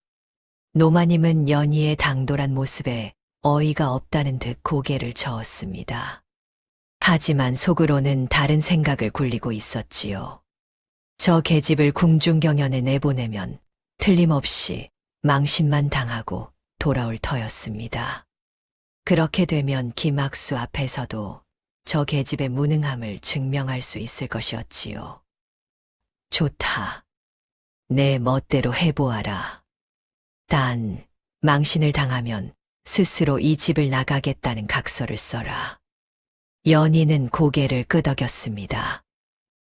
노마님은 연희의 당돌한 모습에 어이가 없다는 듯 고개를 저었습니다. 하지만 속으로는 다른 생각을 굴리고 있었지요. 저 계집을 궁중경연에 내보내면 틀림없이 망신만 당하고 돌아올 터였습니다. 그렇게 되면 김학수 앞에서도 저 계집의 무능함을 증명할 수 있을 것이었지요. 좋다. 내 멋대로 해보아라. 단, 망신을 당하면 스스로 이 집을 나가겠다는 각서를 써라. 연희는 고개를 끄덕였습니다.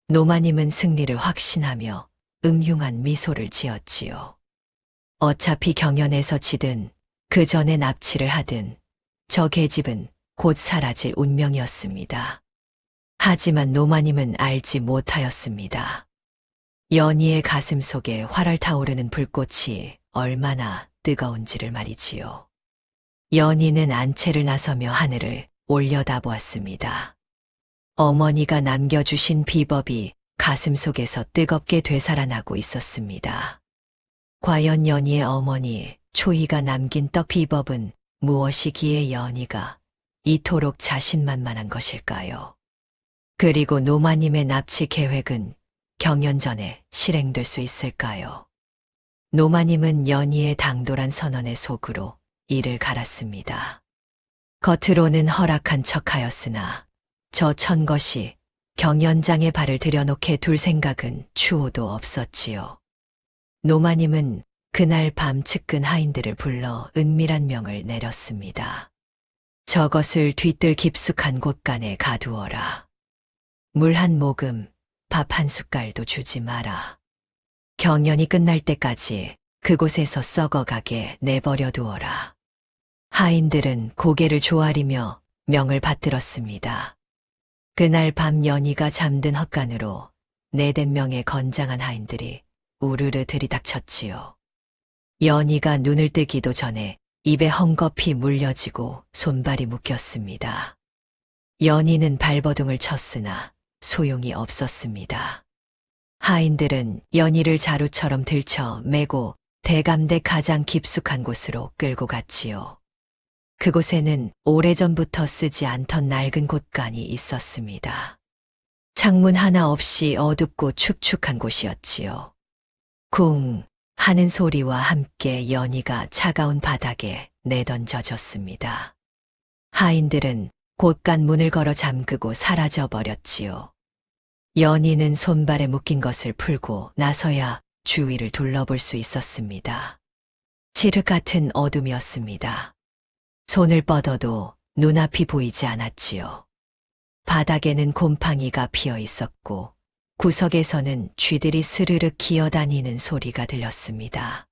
노마님은 승리를 확신하며 음흉한 미소를 지었지요. 어차피 경연에서 지든 그 전에 납치를 하든 저 계집은 곧 사라질 운명이었습니다. 하지만 노마님은 알지 못하였습니다. 연희의 가슴 속에 활활 타오르는 불꽃이 얼마나 뜨거운지를 말이지요. 연희는 안채를 나서며 하늘을 올려다보았습니다. 어머니가 남겨주신 비법이 가슴 속에서 뜨겁게 되살아나고 있었습니다. 과연 연희의 어머니 초희가 남긴 떡 비법은 무엇이기에 연희가 이토록 자신만만한 것일까요? 그리고 노마님의 납치 계획은 경연 전에 실행될 수 있을까요? 노마님은 연희의 당돌한 선언의 속으로 이를 갈았습니다. 겉으로는 허락한 척하였으나 저 천것이 경연장에 발을 들여놓게 둘 생각은 추호도 없었지요. 노마님은 그날 밤 측근 하인들을 불러 은밀한 명을 내렸습니다. 저것을 뒤뜰 깊숙한 곳간에 가두어라. 물 한 모금, 밥 한 숟갈도 주지 마라. 경연이 끝날 때까지 그곳에서 썩어가게 내버려 두어라. 하인들은 고개를 조아리며 명을 받들었습니다. 그날 밤 연희가 잠든 헛간으로 4~5명의 건장한 하인들이 우르르 들이닥쳤지요. 연희가 눈을 뜨기도 전에 입에 헝겊이 물려지고 손발이 묶였습니다. 연희는 발버둥을 쳤으나 소용이 없었습니다. 하인들은 연희를 자루처럼 들쳐 메고 대감대 가장 깊숙한 곳으로 끌고 갔지요. 그곳에는 오래전부터 쓰지 않던 낡은 곳간이 있었습니다. 창문 하나 없이 어둡고 축축한 곳이었지요. 쿵 하는 소리와 함께 연희가 차가운 바닥에 내던져졌습니다. 하인들은 곳간 문을 걸어 잠그고 사라져 버렸지요. 연희는 손발에 묶인 것을 풀고 나서야 주위를 둘러볼 수 있었습니다. 칠흑 같은 어둠이었습니다. 손을 뻗어도 눈앞이 보이지 않았지요. 바닥에는 곰팡이가 피어 있었고 구석에서는 쥐들이 스르륵 기어다니는 소리가 들렸습니다.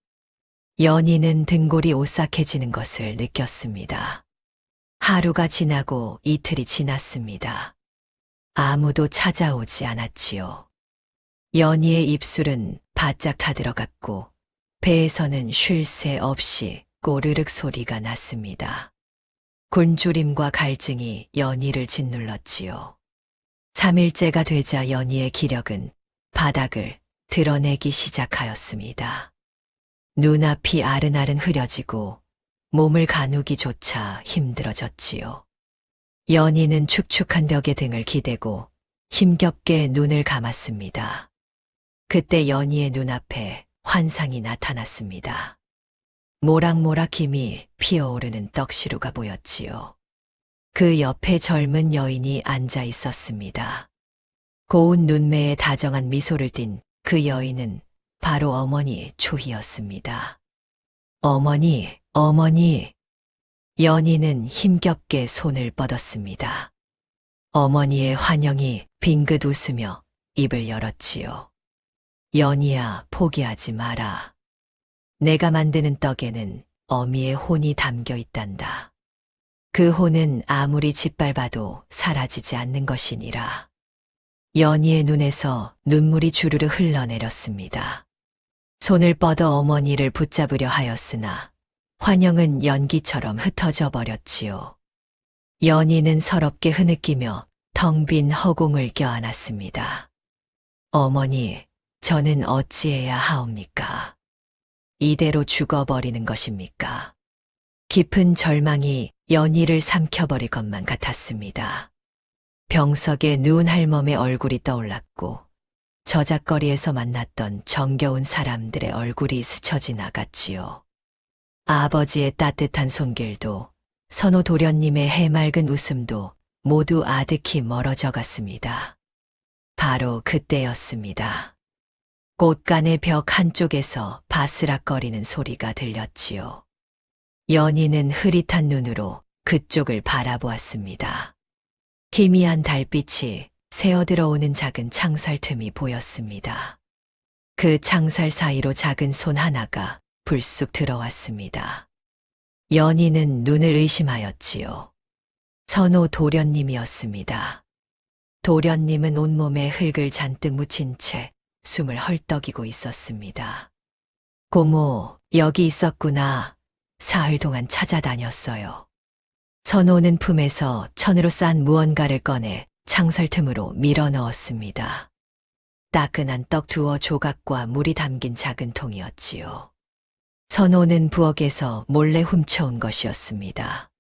연희는 등골이 오싹해지는 것을 느꼈습니다. 하루가 지나고 이틀이 지났습니다. 아무도 찾아오지 않았지요. 연희의 입술은 바짝 타들어갔고 배에서는 쉴 새 없이 꼬르륵 소리가 났습니다. 곤주림과 갈증이 연희를 짓눌렀지요. 3일째가 되자 연희의 기력은 바닥을 드러내기 시작하였습니다. 눈앞이 아른아른 흐려지고 몸을 가누기조차 힘들어졌지요. 연희는 축축한 벽에 등을 기대고 힘겹게 눈을 감았습니다. 그때 연희의 눈앞에 환상이 나타났습니다. 모락모락 김이 피어오르는 떡시루가 보였지요. 그 옆에 젊은 여인이 앉아 있었습니다. 고운 눈매에 다정한 미소를 띤 그 여인은 바로 어머니 초희였습니다. 어머니, 어머니. 연희는 힘겹게 손을 뻗었습니다. 어머니의 환영이 빙긋 웃으며 입을 열었지요. 연희야, 포기하지 마라. 내가 만드는 떡에는 어미의 혼이 담겨 있단다. 그 혼은 아무리 짓밟아도 사라지지 않는 것이니라. 연희의 눈에서 눈물이 주르르 흘러내렸습니다. 손을 뻗어 어머니를 붙잡으려 하였으나 환영은 연기처럼 흩어져 버렸지요. 연희는 서럽게 흐느끼며 텅 빈 허공을 껴안았습니다. 어머니, 저는 어찌해야 하옵니까? 이대로 죽어버리는 것입니까? 깊은 절망이 연희를 삼켜버릴 것만 같았습니다. 병석에 누운 할멈의 얼굴이 떠올랐고 저작거리에서 만났던 정겨운 사람들의 얼굴이 스쳐 지나갔지요. 아버지의 따뜻한 손길도 선호 도련님의 해맑은 웃음도 모두 아득히 멀어져 갔습니다. 바로 그때였습니다. 꽃간의 벽 한쪽에서 바스락거리는 소리가 들렸지요. 연희는 흐릿한 눈으로 그쪽을 바라보았습니다. 희미한 달빛이 새어들어오는 작은 창살 틈이 보였습니다. 그 창살 사이로 작은 손 하나가 불쑥 들어왔습니다. 연희는 눈을 의심하였지요. 선호 도련님이었습니다. 도련님은 온몸에 흙을 잔뜩 묻힌 채 숨을 헐떡이고 있었습니다. 고모, 여기 있었구나. 사흘 동안 찾아다녔어요. 선호는 품에서 천으로 싼 무언가를 꺼내 창살 틈으로 밀어 넣었습니다. 따끈한 떡 2조각과 물이 담긴 작은 통이었지요. 선호는 부엌에서 몰래 훔쳐온 것이었습니다.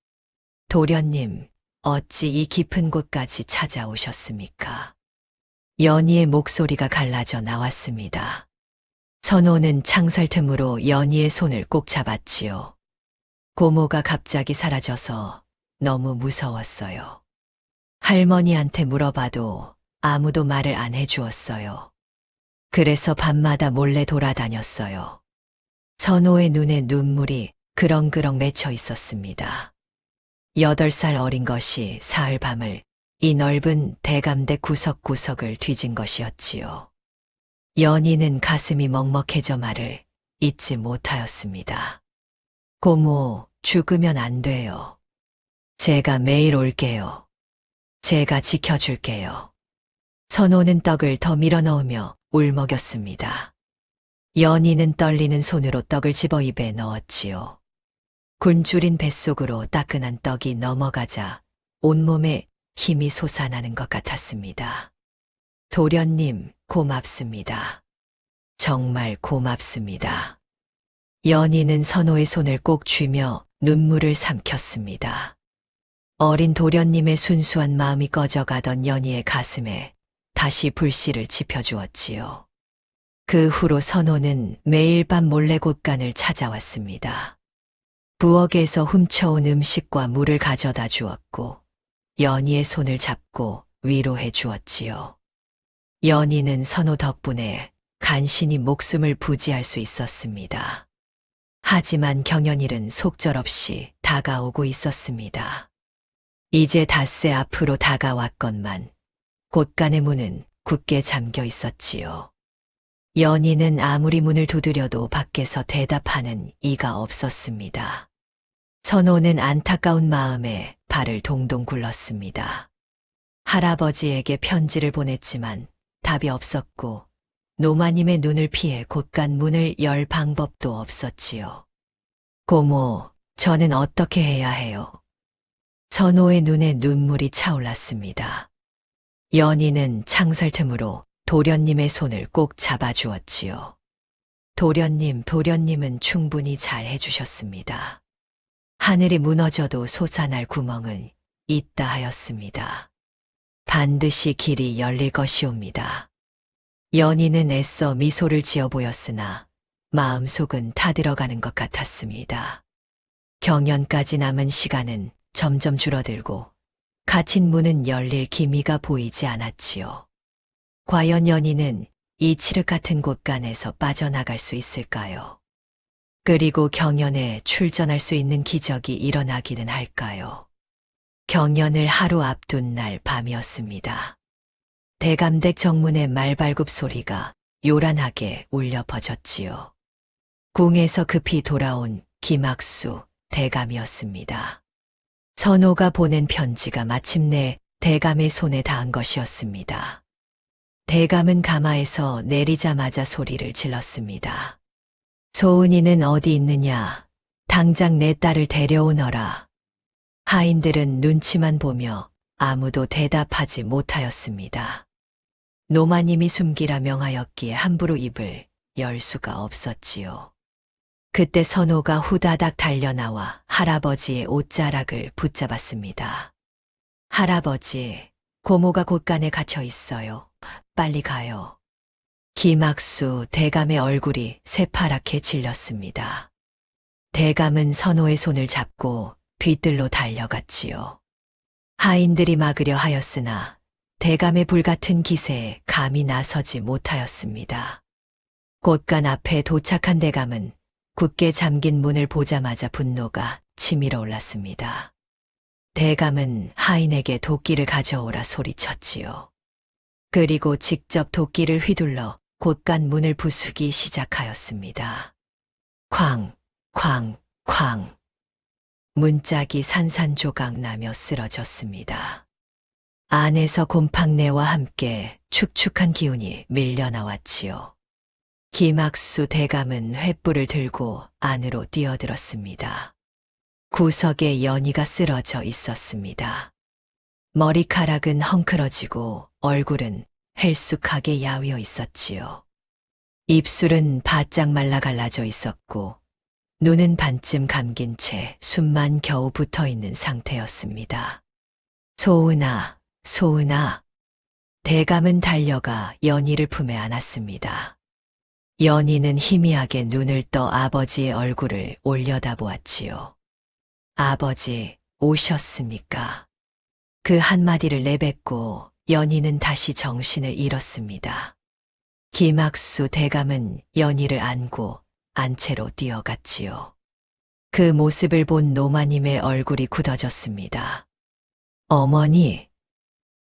도련님, 어찌 이 깊은 곳까지 찾아오셨습니까? 연희의 목소리가 갈라져 나왔습니다. 선호는 창살 틈으로 연희의 손을 꼭 잡았지요. 고모가 갑자기 사라져서 너무 무서웠어요. 할머니한테 물어봐도 아무도 말을 안 해주었어요. 그래서 밤마다 몰래 돌아다녔어요. 선호의 눈에 눈물이 그렁그렁 맺혀 있었습니다. 8살 어린 것이 사흘 밤을 이 넓은 대감대 구석구석을 뒤진 것이었지요. 연희는 가슴이 먹먹해져 말을 잇지 못하였습니다. 고모, 죽으면 안 돼요. 제가 매일 올게요. 제가 지켜줄게요. 선호는 떡을 더 밀어넣으며 울먹였습니다. 연희는 떨리는 손으로 떡을 집어 입에 넣었지요. 굶주린 뱃속으로 따끈한 떡이 넘어가자 온몸에 힘이 솟아나는 것 같았습니다. 도련님, 고맙습니다. 정말 고맙습니다. 연희는 선호의 손을 꼭 쥐며 눈물을 삼켰습니다. 어린 도련님의 순수한 마음이 꺼져가던 연희의 가슴에 다시 불씨를 지펴주었지요. 그 후로 선호는 매일 밤 몰래 곳간을 찾아왔습니다. 부엌에서 훔쳐온 음식과 물을 가져다 주었고 연희의 손을 잡고 위로해 주었지요. 연희는 선호 덕분에 간신히 목숨을 부지할 수 있었습니다. 하지만 경연일은 속절없이 다가오고 있었습니다. 이제 닷새 앞으로 다가왔건만 곳간의 문은 굳게 잠겨 있었지요. 연희는 아무리 문을 두드려도 밖에서 대답하는 이가 없었습니다. 선호는 안타까운 마음에 발을 동동 굴렀습니다. 할아버지에게 편지를 보냈지만 답이 없었고 노마님의 눈을 피해 곳간 문을 열 방법도 없었지요. 고모, 저는 어떻게 해야 해요? 선호의 눈에 눈물이 차올랐습니다. 연희는 창살 틈으로 도련님의 손을 꼭 잡아주었지요. 도련님은 충분히 잘 해주셨습니다. 하늘이 무너져도 솟아날 구멍은 있다 하였습니다. 반드시 길이 열릴 것이옵니다. 연희는 애써 미소를 지어 보였으나 마음속은 타들어가는 것 같았습니다. 경연까지 남은 시간은 점점 줄어들고 갇힌 문은 열릴 기미가 보이지 않았지요. 과연 연희는 이 칠흑 같은 곳간에서 빠져나갈 수 있을까요? 그리고 경연에 출전할 수 있는 기적이 일어나기는 할까요? 경연을 하루 앞둔 날 밤이었습니다. 대감댁 정문의 말발굽 소리가 요란하게 울려 퍼졌지요. 궁에서 급히 돌아온 김학수 대감이었습니다. 선호가 보낸 편지가 마침내 대감의 손에 닿은 것이었습니다. 대감은 가마에서 내리자마자 소리를 질렀습니다. 소은이는 어디 있느냐? 당장 내 딸을 데려오너라. 하인들은 눈치만 보며 아무도 대답하지 못하였습니다. 노마님이 숨기라 명하였기에 함부로 입을 열 수가 없었지요. 그때 선호가 후다닥 달려나와 할아버지의 옷자락을 붙잡았습니다. 할아버지, 고모가 곳간에 갇혀 있어요. 빨리 가요. 김학수 대감의 얼굴이 새파랗게 질렸습니다. 대감은 선호의 손을 잡고 뒤뜰로 달려갔지요. 하인들이 막으려 하였으나 대감의 불같은 기세에 감히 나서지 못하였습니다. 곳간 앞에 도착한 대감은 굳게 잠긴 문을 보자마자 분노가 치밀어 올랐습니다. 대감은 하인에게 도끼를 가져오라 소리쳤지요. 그리고 직접 도끼를 휘둘러 곳간 문을 부수기 시작하였습니다. 쾅, 쾅, 쾅. 문짝이 산산조각 나며 쓰러졌습니다. 안에서 곰팡내와 함께 축축한 기운이 밀려나왔지요. 김학수 대감은 횃불을 들고 안으로 뛰어들었습니다. 구석에 연희가 쓰러져 있었습니다. 머리카락은 헝클어지고 얼굴은 헬쑥하게 야위어 있었지요. 입술은 바짝 말라 갈라져 있었고 눈은 반쯤 감긴 채 숨만 겨우 붙어 있는 상태였습니다. 소은아, 소은아. 대감은 달려가 연희를 품에 안았습니다. 연희는 희미하게 눈을 떠 아버지의 얼굴을 올려다보았지요. 아버지, 오셨습니까? 그 한마디를 내뱉고 연희는 다시 정신을 잃었습니다. 김학수 대감은 연희를 안고 안채로 뛰어갔지요. 그 모습을 본 노마님의 얼굴이 굳어졌습니다. 어머니!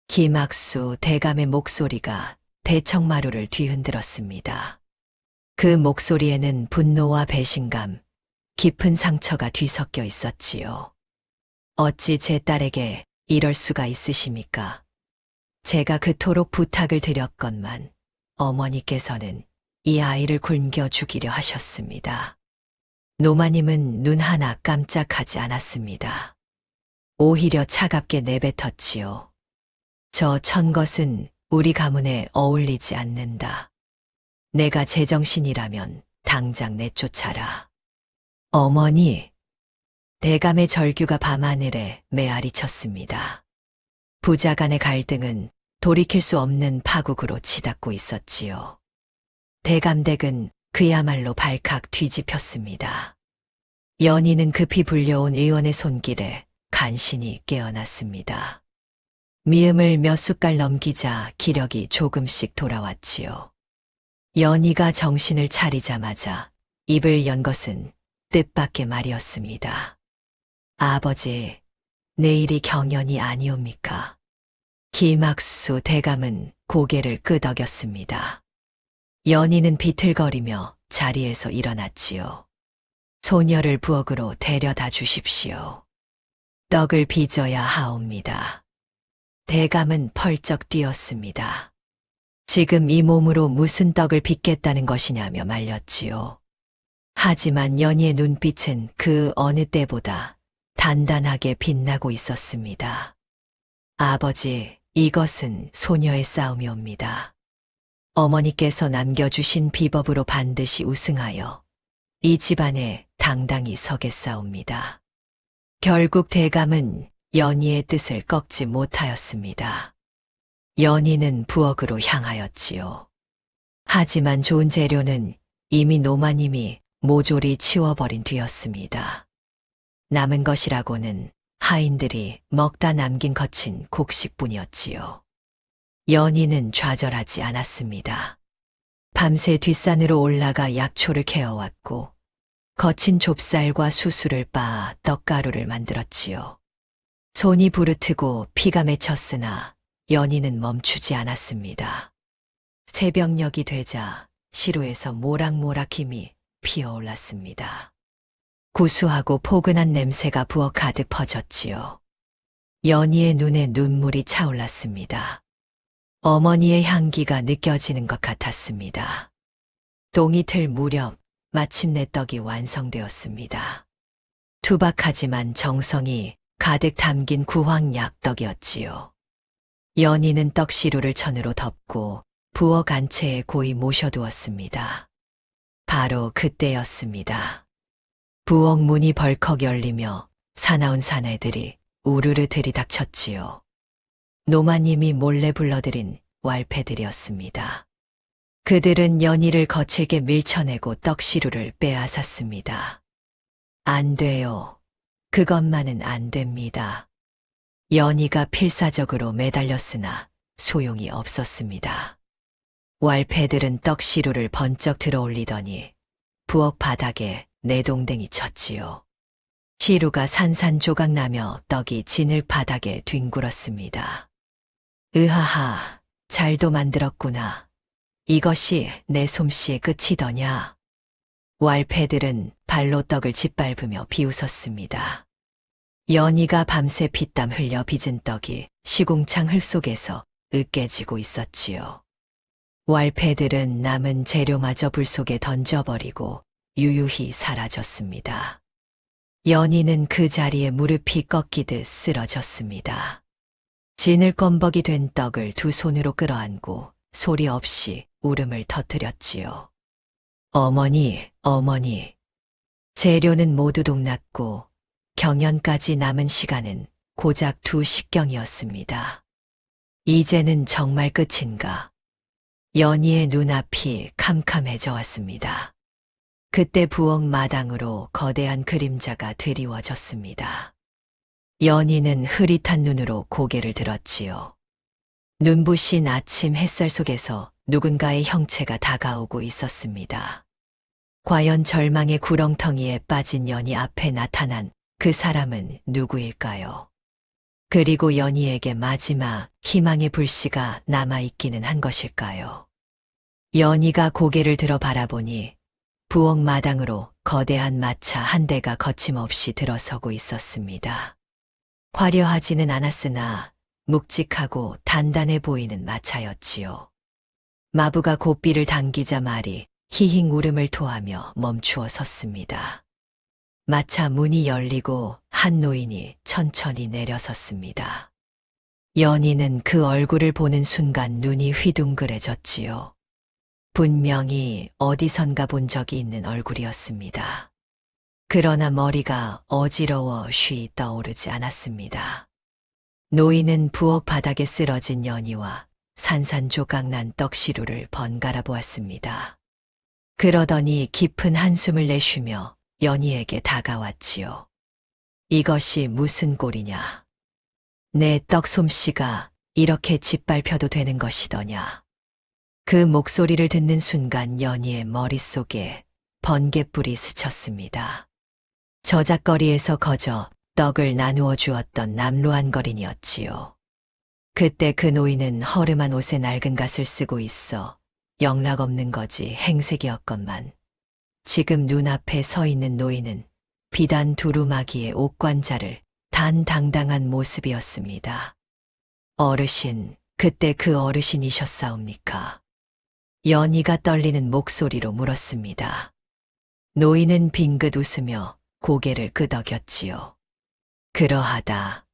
김학수 대감의 목소리가 대청마루를 뒤흔들었습니다. 그 목소리에는 분노와 배신감, 깊은 상처가 뒤섞여 있었지요. 어찌 제 딸에게 이럴 수가 있으십니까? 제가 그토록 부탁을 드렸건만 어머니께서는 이 아이를 굶겨 죽이려 하셨습니다. 노마님은 눈 하나 깜짝하지 않았습니다. 오히려 차갑게 내뱉었지요. 저 천것은 우리 가문에 어울리지 않는다. 내가 제정신이라면 당장 내쫓아라. 어머니, 대감의 절규가 밤하늘에 메아리 쳤습니다. 부자 간의 갈등은 돌이킬 수 없는 파국으로 치닫고 있었지요. 대감댁은 그야말로 발칵 뒤집혔습니다. 연희는 급히 불려온 의원의 손길에 간신히 깨어났습니다. 미음을 몇 숟갈 넘기자 기력이 조금씩 돌아왔지요. 연희가 정신을 차리자마자 입을 연 것은 뜻밖의 말이었습니다. 아버지, 내일이 경연이 아니옵니까? 김학수 대감은 고개를 끄덕였습니다. 연희는 비틀거리며 자리에서 일어났지요. 소녀를 부엌으로 데려다 주십시오. 떡을 빚어야 하옵니다. 대감은 펄쩍 뛰었습니다. 지금 이 몸으로 무슨 떡을 빚겠다는 것이냐며 말렸지요. 하지만 연희의 눈빛은 그 어느 때보다 단단하게 빛나고 있었습니다. 아버지, 이것은 소녀의 싸움이옵니다. 어머니께서 남겨주신 비법으로 반드시 우승하여 이 집안에 당당히 서겠사옵니다. 결국 대감은 연희의 뜻을 꺾지 못하였습니다. 연희는 부엌으로 향하였지요. 하지만 좋은 재료는 이미 노마님이 모조리 치워버린 뒤였습니다. 남은 것이라고는 하인들이 먹다 남긴 거친 곡식뿐이었지요. 연희는 좌절하지 않았습니다. 밤새 뒷산으로 올라가 약초를 캐어왔고 거친 좁쌀과 수수를 빻아 떡가루를 만들었지요. 손이 부르트고 피가 맺혔으나 연희는 멈추지 않았습니다. 새벽녘이 되자 시루에서 모락모락 힘이 피어올랐습니다. 구수하고 포근한 냄새가 부엌 가득 퍼졌지요. 연희의 눈에 눈물이 차올랐습니다. 어머니의 향기가 느껴지는 것 같았습니다. 동이 틀 무렵 마침내 떡이 완성되었습니다. 투박하지만 정성이 가득 담긴 구황약떡이었지요. 연희는 떡시루를 천으로 덮고 부엌 안채에 고이 모셔두었습니다. 바로 그때였습니다. 부엌 문이 벌컥 열리며 사나운 사내들이 우르르 들이닥쳤지요. 노마님이 몰래 불러들인 왈패들이었습니다. 그들은 연희를 거칠게 밀쳐내고 떡시루를 빼앗았습니다. 안 돼요. 그것만은 안 됩니다. 연희가 필사적으로 매달렸으나 소용이 없었습니다. 왈패들은 떡시루를 번쩍 들어올리더니 부엌 바닥에 내동댕이 쳤지요. 시루가 산산조각 나며 떡이 진흙 바닥에 뒹굴었습니다. 으하하, 잘도 만들었구나. 이것이 내 솜씨의 끝이더냐. 왈패들은 발로 떡을 짓밟으며 비웃었습니다. 연희가 밤새 피땀 흘려 빚은 떡이 시궁창 흘 속에서 으깨지고 있었지요. 왈패들은 남은 재료마저 불 속에 던져버리고 유유히 사라졌습니다. 연희는 그 자리에 무릎이 꺾이듯 쓰러졌습니다. 지늘껌벅이 된 떡을 두 손으로 끌어안고 소리 없이 울음을 터뜨렸지요. 어머니, 어머니. 재료는 모두 동났고 경연까지 남은 시간은 고작 2식경이었습니다. 이제는 정말 끝인가? 연희의 눈앞이 캄캄해져 왔습니다. 그때 부엌 마당으로 거대한 그림자가 드리워졌습니다. 연희는 흐릿한 눈으로 고개를 들었지요. 눈부신 아침 햇살 속에서 누군가의 형체가 다가오고 있었습니다. 과연 절망의 구렁텅이에 빠진 연희 앞에 나타난 그 사람은 누구일까요? 그리고 연희에게 마지막 희망의 불씨가 남아있기는 한 것일까요? 연희가 고개를 들어 바라보니 부엌 마당으로 거대한 마차 한 대가 거침없이 들어서고 있었습니다. 화려하지는 않았으나 묵직하고 단단해 보이는 마차였지요. 마부가 고삐를 당기자 말이 히힝 울음을 토하며 멈추어 섰습니다. 마차 문이 열리고 한 노인이 천천히 내려섰습니다. 연희는 그 얼굴을 보는 순간 눈이 휘둥그레졌지요. 분명히 어디선가 본 적이 있는 얼굴이었습니다. 그러나 머리가 어지러워 쉬 떠오르지 않았습니다. 노인은 부엌 바닥에 쓰러진 연희와 산산조각난 떡시루를 번갈아 보았습니다. 그러더니 깊은 한숨을 내쉬며 연희에게 다가왔지요. 이것이 무슨 꼴이냐? 내 떡솜씨가 이렇게 짓밟혀도 되는 것이더냐? 그 목소리를 듣는 순간 연희의 머릿속에 번갯불이 스쳤습니다. 저작거리에서 거저 떡을 나누어 주었던 남루한 거린이었지요. 그때 그 노인은 허름한 옷에 낡은 갓을 쓰고 있어 영락없는 거지 행색이었건만 지금 눈앞에 서 있는 노인은 비단 두루마기의 옥관자를 단 당당한 모습이었습니다. 어르신, 그때 그 어르신이셨사옵니까? 연희가 떨리는 목소리로 물었습니다. 노인은 빙긋 웃으며 고개를 끄덕였지요. 그러하다.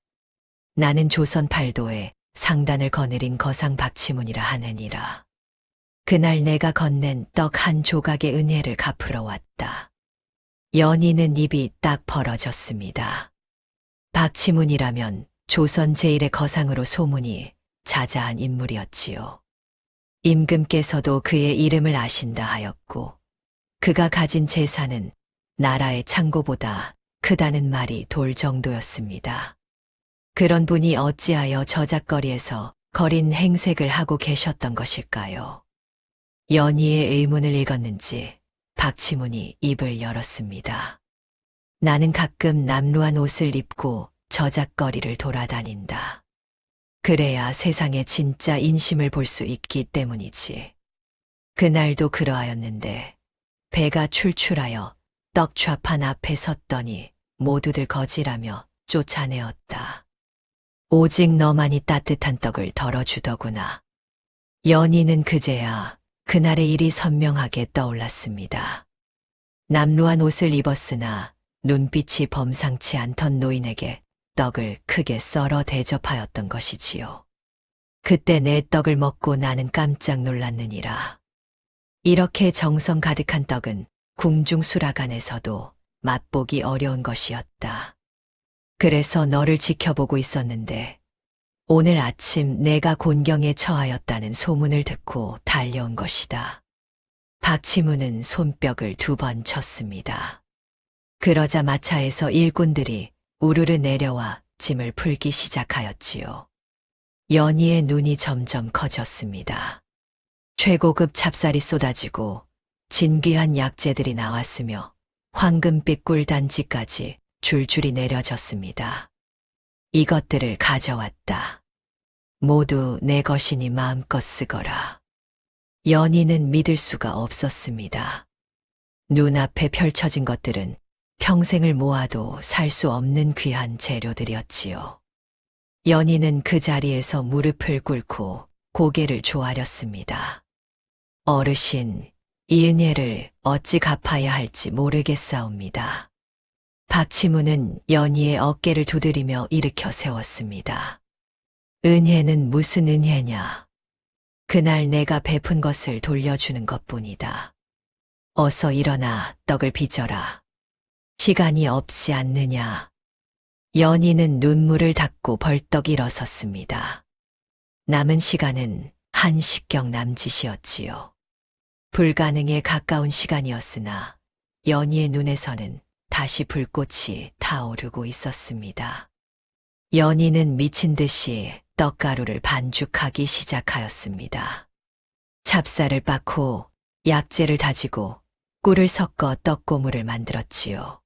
나는 조선 팔도에 상단을 거느린 거상 박치문이라 하느니라. 그날 내가 건넨 떡 한 조각의 은혜를 갚으러 왔다. 연희는 입이 딱 벌어졌습니다. 박치문이라면 조선 제1의 거상으로 소문이 자자한 인물이었지요. 임금께서도 그의 이름을 아신다 하였고 그가 가진 재산은 나라의 창고보다 크다는 말이 돌 정도였습니다. 그런 분이 어찌하여 저작거리에서 거린 행색을 하고 계셨던 것일까요? 연희의 의문을 읽었는지 박치문이 입을 열었습니다. 나는 가끔 남루한 옷을 입고 저작거리를 돌아다닌다. 그래야 세상의 진짜 인심을 볼 수 있기 때문이지. 그날도 그러하였는데 배가 출출하여 떡좌판 앞에 섰더니 모두들 거지라며 쫓아내었다. 오직 너만이 따뜻한 떡을 덜어주더구나. 연희는 그제야 그날의 일이 선명하게 떠올랐습니다. 남루한 옷을 입었으나 눈빛이 범상치 않던 노인에게 떡을 크게 썰어 대접하였던 것이지요. 그때 내 떡을 먹고 나는 깜짝 놀랐느니라. 이렇게 정성 가득한 떡은 궁중수락안에서도 맛보기 어려운 것이었다. 그래서 너를 지켜보고 있었는데 오늘 아침 내가 곤경에 처하였다는 소문을 듣고 달려온 것이다. 박치문은 손뼉을 2번 쳤습니다. 그러자 마차에서 일꾼들이 우르르 내려와 짐을 풀기 시작하였지요. 연희의 눈이 점점 커졌습니다. 최고급 찹쌀이 쏟아지고 진귀한 약재들이 나왔으며 황금빛 꿀단지까지 줄줄이 내려졌습니다. 이것들을 가져왔다. 모두 내 것이니 마음껏 쓰거라. 연희는 믿을 수가 없었습니다. 눈앞에 펼쳐진 것들은 평생을 모아도 살 수 없는 귀한 재료들이었지요. 연희는 그 자리에서 무릎을 꿇고 고개를 조아렸습니다. 어르신, 이 은혜를 어찌 갚아야 할지 모르겠사옵니다. 박치문은 연희의 어깨를 두드리며 일으켜 세웠습니다. 은혜는 무슨 은혜냐? 그날 내가 베푼 것을 돌려주는 것뿐이다. 어서 일어나 떡을 빚어라. 시간이 없지 않느냐? 연희는 눈물을 닦고 벌떡 일어섰습니다. 남은 시간은 1시경 남짓이었지요. 불가능에 가까운 시간이었으나 연희의 눈에서는 다시 불꽃이 타오르고 있었습니다. 연희는 미친 듯이 떡가루를 반죽하기 시작하였습니다. 찹쌀을 빻고 약재를 다지고 꿀을 섞어 떡고물을 만들었지요.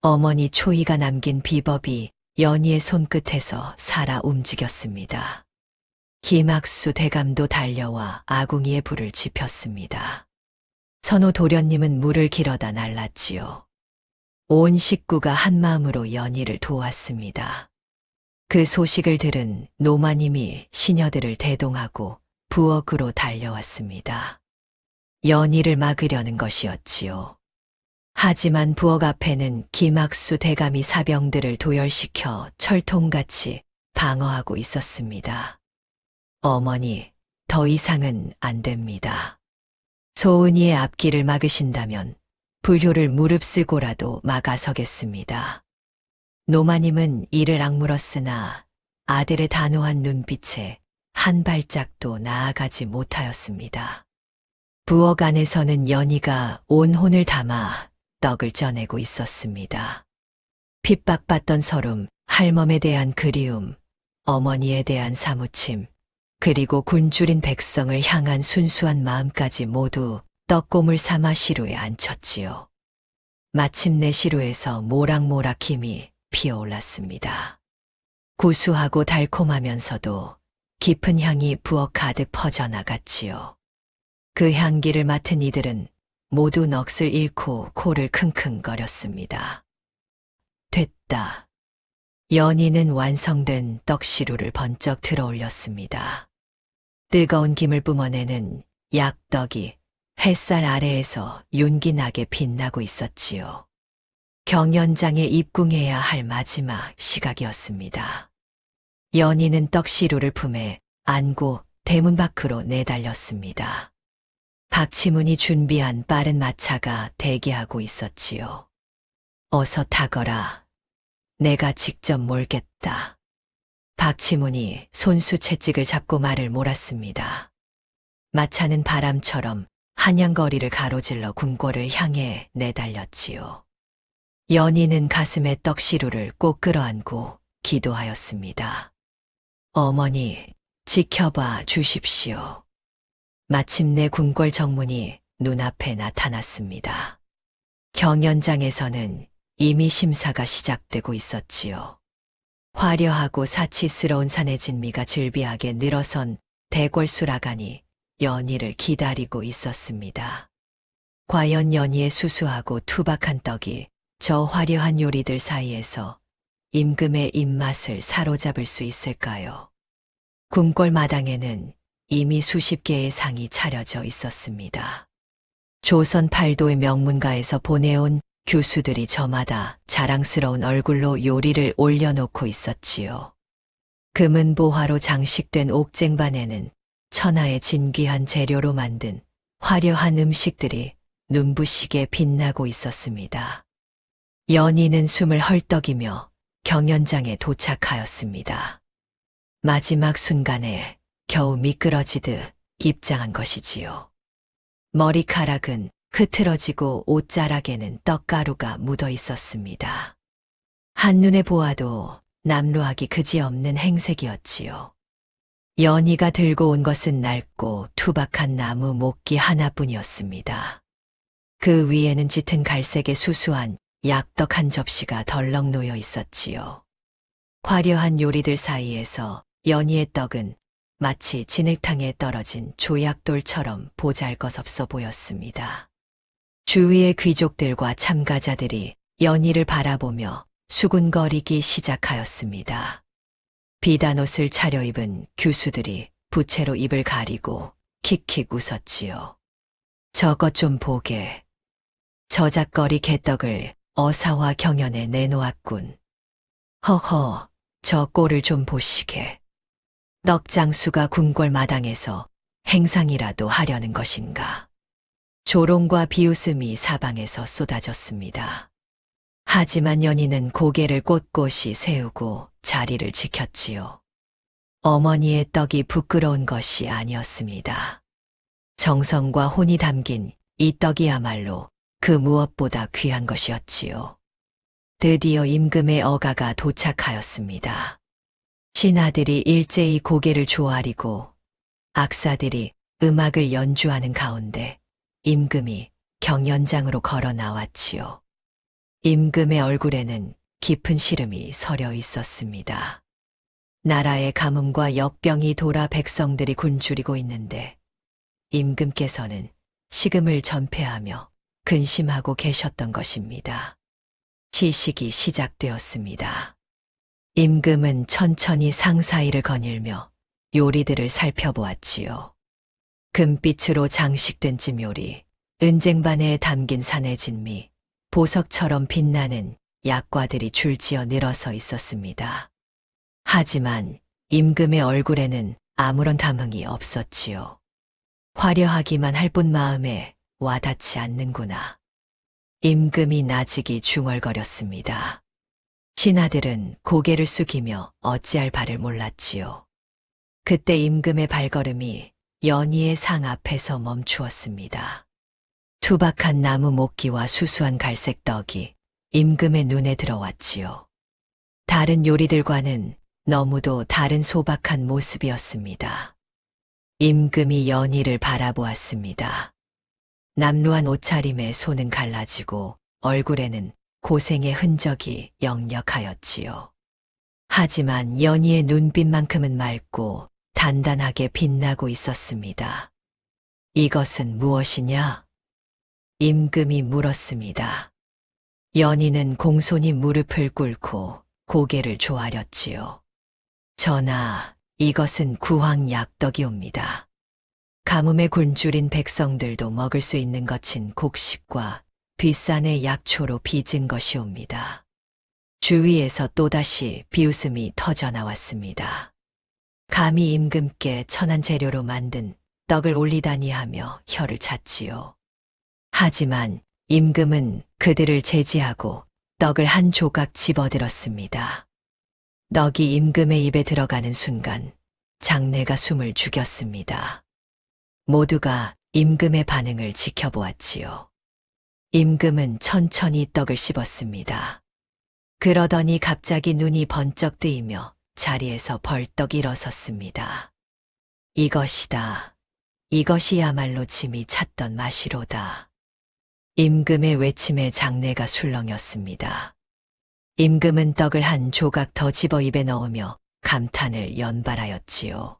어머니 초이가 남긴 비법이 연희의 손끝에서 살아 움직였습니다. 김학수 대감도 달려와 아궁이에 불을 지폈습니다. 선호 도련님은 물을 길어다 날랐지요. 온 식구가 한마음으로 연희를 도왔습니다. 그 소식을 들은 노마님이 시녀들을 대동하고 부엌으로 달려왔습니다. 연희를 막으려는 것이었지요. 하지만 부엌 앞에는 김학수 대감이 사병들을 도열시켜 철통같이 방어하고 있었습니다. 어머니, 더 이상은 안 됩니다. 소은이의 앞길을 막으신다면 불효를 무릅쓰고라도 막아서겠습니다. 노마님은 이를 악물었으나 아들의 단호한 눈빛에 한 발짝도 나아가지 못하였습니다. 부엌 안에서는 연희가 온 혼을 담아 떡을 쪄내고 있었습니다. 핍박받던 서름, 할멈에 대한 그리움, 어머니에 대한 사무침, 그리고 굶주린 백성을 향한 순수한 마음까지 모두 떡고물 삼아 시루에 앉혔지요. 마침내 시루에서 모락모락 힘이 피어올랐습니다. 구수하고 달콤하면서도 깊은 향이 부엌 가득 퍼져나갔지요. 그 향기를 맡은 이들은 모두 넋을 잃고 코를 킁킁거렸습니다. 됐다. 연희는 완성된 떡시루를 번쩍 들어 올렸습니다. 뜨거운 김을 뿜어내는 약떡이 햇살 아래에서 윤기나게 빛나고 있었지요. 경연장에 입궁해야 할 마지막 시각이었습니다. 연희는 떡시루를 품에 안고 대문 밖으로 내달렸습니다. 박치문이 준비한 빠른 마차가 대기하고 있었지요. 어서 타거라. 내가 직접 몰겠다. 박치문이 손수 채찍을 잡고 말을 몰았습니다. 마차는 바람처럼 한양거리를 가로질러 궁궐을 향해 내달렸지요. 연희는 가슴에 떡시루를 꼭 끌어안고 기도하였습니다. 어머니, 지켜봐 주십시오. 마침내 궁궐 정문이 눈앞에 나타났습니다. 경연장에서는 이미 심사가 시작되고 있었지요. 화려하고 사치스러운 산의 진미가 즐비하게 늘어선 대궐수라간이 연희를 기다리고 있었습니다. 과연 연희의 수수하고 투박한 떡이 저 화려한 요리들 사이에서 임금의 입맛을 사로잡을 수 있을까요? 궁궐 마당에는 이미 수십 개의 상이 차려져 있었습니다. 조선 팔도의 명문가에서 보내온 교수들이 저마다 자랑스러운 얼굴로 요리를 올려놓고 있었지요. 금은 보화로 장식된 옥쟁반에는 천하의 진귀한 재료로 만든 화려한 음식들이 눈부시게 빛나고 있었습니다. 연희는 숨을 헐떡이며 경연장에 도착하였습니다. 마지막 순간에 겨우 미끄러지듯 입장한 것이지요. 머리카락은 흐트러지고 옷자락에는 떡가루가 묻어 있었습니다. 한눈에 보아도 남루하기 그지없는 행색이었지요. 연희가 들고 온 것은 낡고 투박한 나무 목기 하나뿐이었습니다. 그 위에는 짙은 갈색의 수수한 약떡 한 접시가 덜렁 놓여 있었지요. 화려한 요리들 사이에서 연희의 떡은 마치 진흙탕에 떨어진 조약돌처럼 보잘것없어 보였습니다. 주위의 귀족들과 참가자들이 연희를 바라보며 수군거리기 시작하였습니다. 비단옷을 차려입은 교수들이 부채로 입을 가리고 킥킥 웃었지요. 저것 좀 보게. 저작거리 개떡을 어사와 경연에 내놓았군. 허허, 저 꼴을 좀 보시게. 떡장수가 궁궐 마당에서 행상이라도 하려는 것인가. 조롱과 비웃음이 사방에서 쏟아졌습니다. 하지만 연희는 고개를 꼿꼿이 세우고 자리를 지켰지요. 어머니의 떡이 부끄러운 것이 아니었습니다. 정성과 혼이 담긴 이 떡이야말로 그 무엇보다 귀한 것이었지요. 드디어 임금의 어가가 도착하였습니다. 신하들이 일제히 고개를 조아리고 악사들이 음악을 연주하는 가운데 임금이 경연장으로 걸어 나왔지요. 임금의 얼굴에는 깊은 시름이 서려 있었습니다. 나라의 가뭄과 역병이 돌아 백성들이 굶주리고 있는데 임금께서는 식음을 전폐하며 근심하고 계셨던 것입니다. 시식이 시작되었습니다. 임금은 천천히 상사위를 거닐며 요리들을 살펴보았지요. 금빛으로 장식된 찜요리, 은쟁반에 담긴 산해진미, 보석처럼 빛나는 약과들이 줄지어 늘어서 있었습니다. 하지만 임금의 얼굴에는 아무런 감흥이 없었지요. 화려하기만 할 뿐 마음에 와닿지 않는구나. 임금이 나직이 중얼거렸습니다. 신하들은 고개를 숙이며 어찌할 바를 몰랐지요. 그때 임금의 발걸음이 연희의 상 앞에서 멈추었습니다. 투박한 나무 목기와 수수한 갈색 떡이 임금의 눈에 들어왔지요. 다른 요리들과는 너무도 다른 소박한 모습이었습니다. 임금이 연희를 바라보았습니다. 남루한 옷차림에 손은 갈라지고 얼굴에는 고생의 흔적이 역력하였지요. 하지만 연희의 눈빛만큼은 맑고 단단하게 빛나고 있었습니다. 이것은 무엇이냐? 임금이 물었습니다. 연희는 공손히 무릎을 꿇고 고개를 조아렸지요. 전하, 이것은 구황약떡이옵니다. 가뭄에 굶주린 백성들도 먹을 수 있는 것인 곡식과 뒷산의 약초로 빚은 것이옵니다. 주위에서 또다시 비웃음이 터져나왔습니다. 감히 임금께 천한 재료로 만든 떡을 올리다니 하며 혀를 찼지요. 하지만 임금은 그들을 제지하고 떡을 한 조각 집어들었습니다. 떡이 임금의 입에 들어가는 순간 장내가 숨을 죽였습니다. 모두가 임금의 반응을 지켜보았지요. 임금은 천천히 떡을 씹었습니다. 그러더니 갑자기 눈이 번쩍 뜨이며 자리에서 벌떡 일어섰습니다. 이것이다. 이것이야말로 짐이 찼던 맛이로다. 임금의 외침에 장내가 술렁였습니다. 임금은 떡을 한 조각 더 집어 입에 넣으며 감탄을 연발하였지요.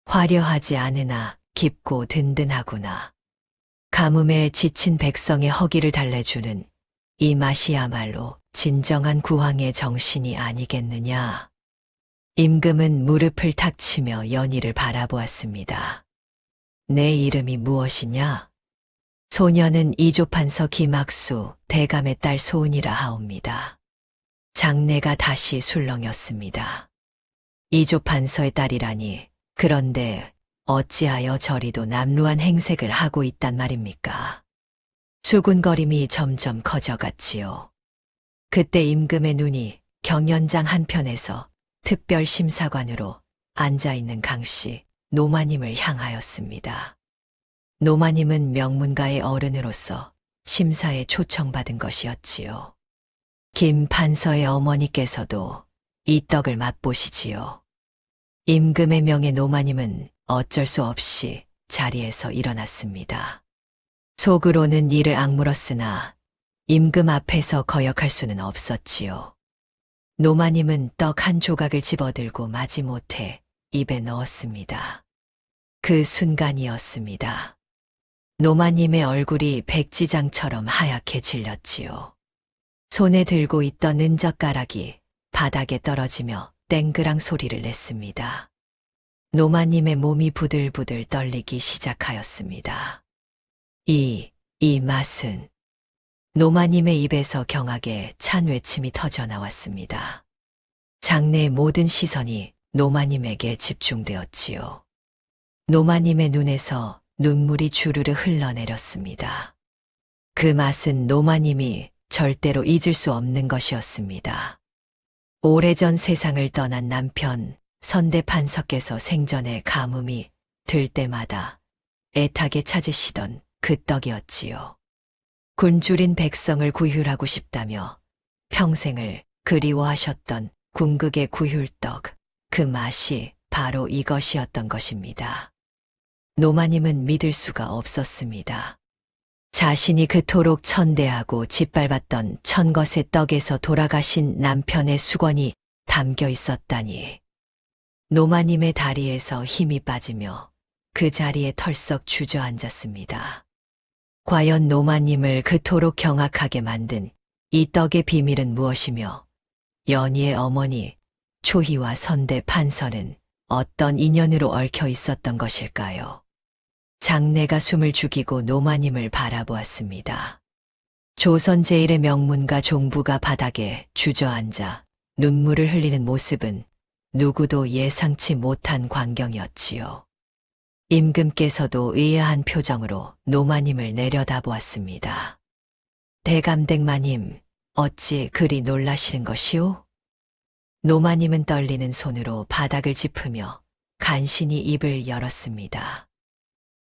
화려하지 않으나 깊고 든든하구나. 가뭄에 지친 백성의 허기를 달래주는 이 맛이야말로 진정한 구황의 정신이 아니겠느냐. 임금은 무릎을 탁 치며 연희를 바라보았습니다. 내 이름이 무엇이냐? 소녀는 이조판서 김학수 대감의 딸 소은이라 하옵니다. 장내가 다시 술렁였습니다. 이조판서의 딸이라니, 그런데 어찌하여 저리도 남루한 행색을 하고 있단 말입니까? 수군거림이 점점 커져갔지요. 그때 임금의 눈이 경연장 한편에서 특별심사관으로 앉아있는 강씨 노마님을 향하였습니다. 노마님은 명문가의 어른으로서 심사에 초청받은 것이었지요. 김 판서의 어머니께서도 이 떡을 맛보시지요. 임금의 명예 노마님은 어쩔 수 없이 자리에서 일어났습니다. 속으로는 이를 악물었으나 임금 앞에서 거역할 수는 없었지요. 노마님은 떡 한 조각을 집어들고 마지못해 입에 넣었습니다. 그 순간이었습니다. 노마님의 얼굴이 백지장처럼 하얗게 질렸지요. 손에 들고 있던 은젓가락이 바닥에 떨어지며 땡그랑 소리를 냈습니다. 노마님의 몸이 부들부들 떨리기 시작하였습니다. 이 맛은. 노마님의 입에서 경악에 찬 외침이 터져나왔습니다. 장내의 모든 시선이 노마님에게 집중되었지요. 노마님의 눈에서 눈물이 주르르 흘러내렸습니다. 그 맛은 노마님이 절대로 잊을 수 없는 것이었습니다. 오래전 세상을 떠난 남편 선대판서께서 생전에 가뭄이 들 때마다 애타게 찾으시던 그 떡이었지요. 굶주린 백성을 구휼하고 싶다며 평생을 그리워하셨던 궁극의 구휼떡, 그 맛이 바로 이것이었던 것입니다. 노마님은 믿을 수가 없었습니다. 자신이 그토록 천대하고 짓밟았던 천것의 떡에서 돌아가신 남편의 수건이 담겨 있었다니. 노마님의 다리에서 힘이 빠지며 그 자리에 털썩 주저앉았습니다. 과연 노마님을 그토록 경악하게 만든 이 떡의 비밀은 무엇이며 연희의 어머니 초희와 선대 판서는 어떤 인연으로 얽혀 있었던 것일까요? 장내가 숨을 죽이고 노마님을 바라보았습니다. 조선 제1의 명문가 종부가 바닥에 주저앉아 눈물을 흘리는 모습은 누구도 예상치 못한 광경이었지요. 임금께서도 의아한 표정으로 노마님을 내려다보았습니다. 대감댁마님, 어찌 그리 놀라시는 것이오? 노마님은 떨리는 손으로 바닥을 짚으며 간신히 입을 열었습니다.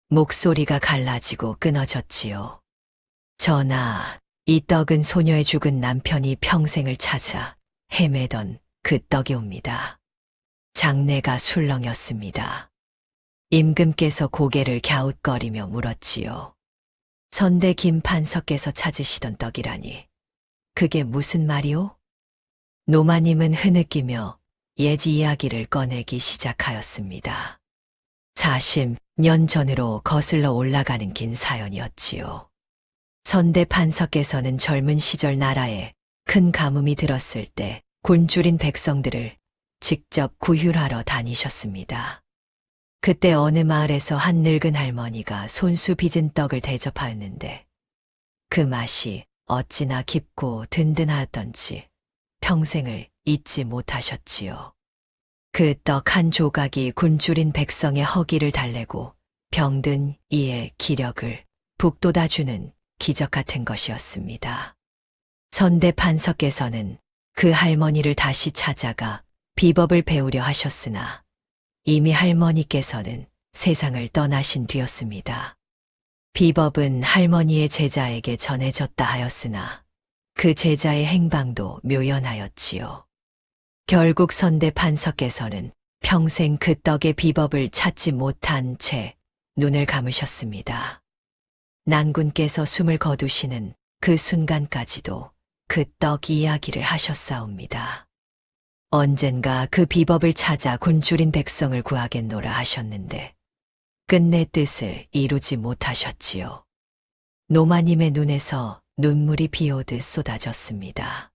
목소리가 갈라지고 끊어졌지요. 전하, 이 떡은 소녀의 죽은 남편이 평생을 찾아 헤매던 그 떡이옵니다. 장내가 술렁였습니다. 임금께서 고개를 갸웃거리며 물었지요. 선대 김판서께서 찾으시던 떡이라니, 그게 무슨 말이오? 노마님은 흐느끼며 예지 이야기를 꺼내기 시작하였습니다. 40년 전으로 거슬러 올라가는 긴 사연이었지요. 선대 판서께서는 젊은 시절 나라에 큰 가뭄이 들었을 때 굶주린 백성들을 직접 구휼하러 다니셨습니다. 그때 어느 마을에서 한 늙은 할머니가 손수 빚은 떡을 대접하였는데 그 맛이 어찌나 깊고 든든하였던지 평생을 잊지 못하셨지요. 그 떡 한 조각이 굶주린 백성의 허기를 달래고 병든 이의 기력을 북돋아주는 기적 같은 것이었습니다. 선대 판서께서는 그 할머니를 다시 찾아가 비법을 배우려 하셨으나 이미 할머니께서는 세상을 떠나신 뒤였습니다. 비법은 할머니의 제자에게 전해졌다 하였으나 그 제자의 행방도 묘연하였지요. 결국 선대 판서께서는 평생 그 떡의 비법을 찾지 못한 채 눈을 감으셨습니다. 난군께서 숨을 거두시는 그 순간까지도 그 떡 이야기를 하셨사옵니다. 언젠가 그 비법을 찾아 굶주린 백성을 구하겠노라 하셨는데 끝내 뜻을 이루지 못하셨지요. 노마님의 눈에서 눈물이 비오듯 쏟아졌습니다.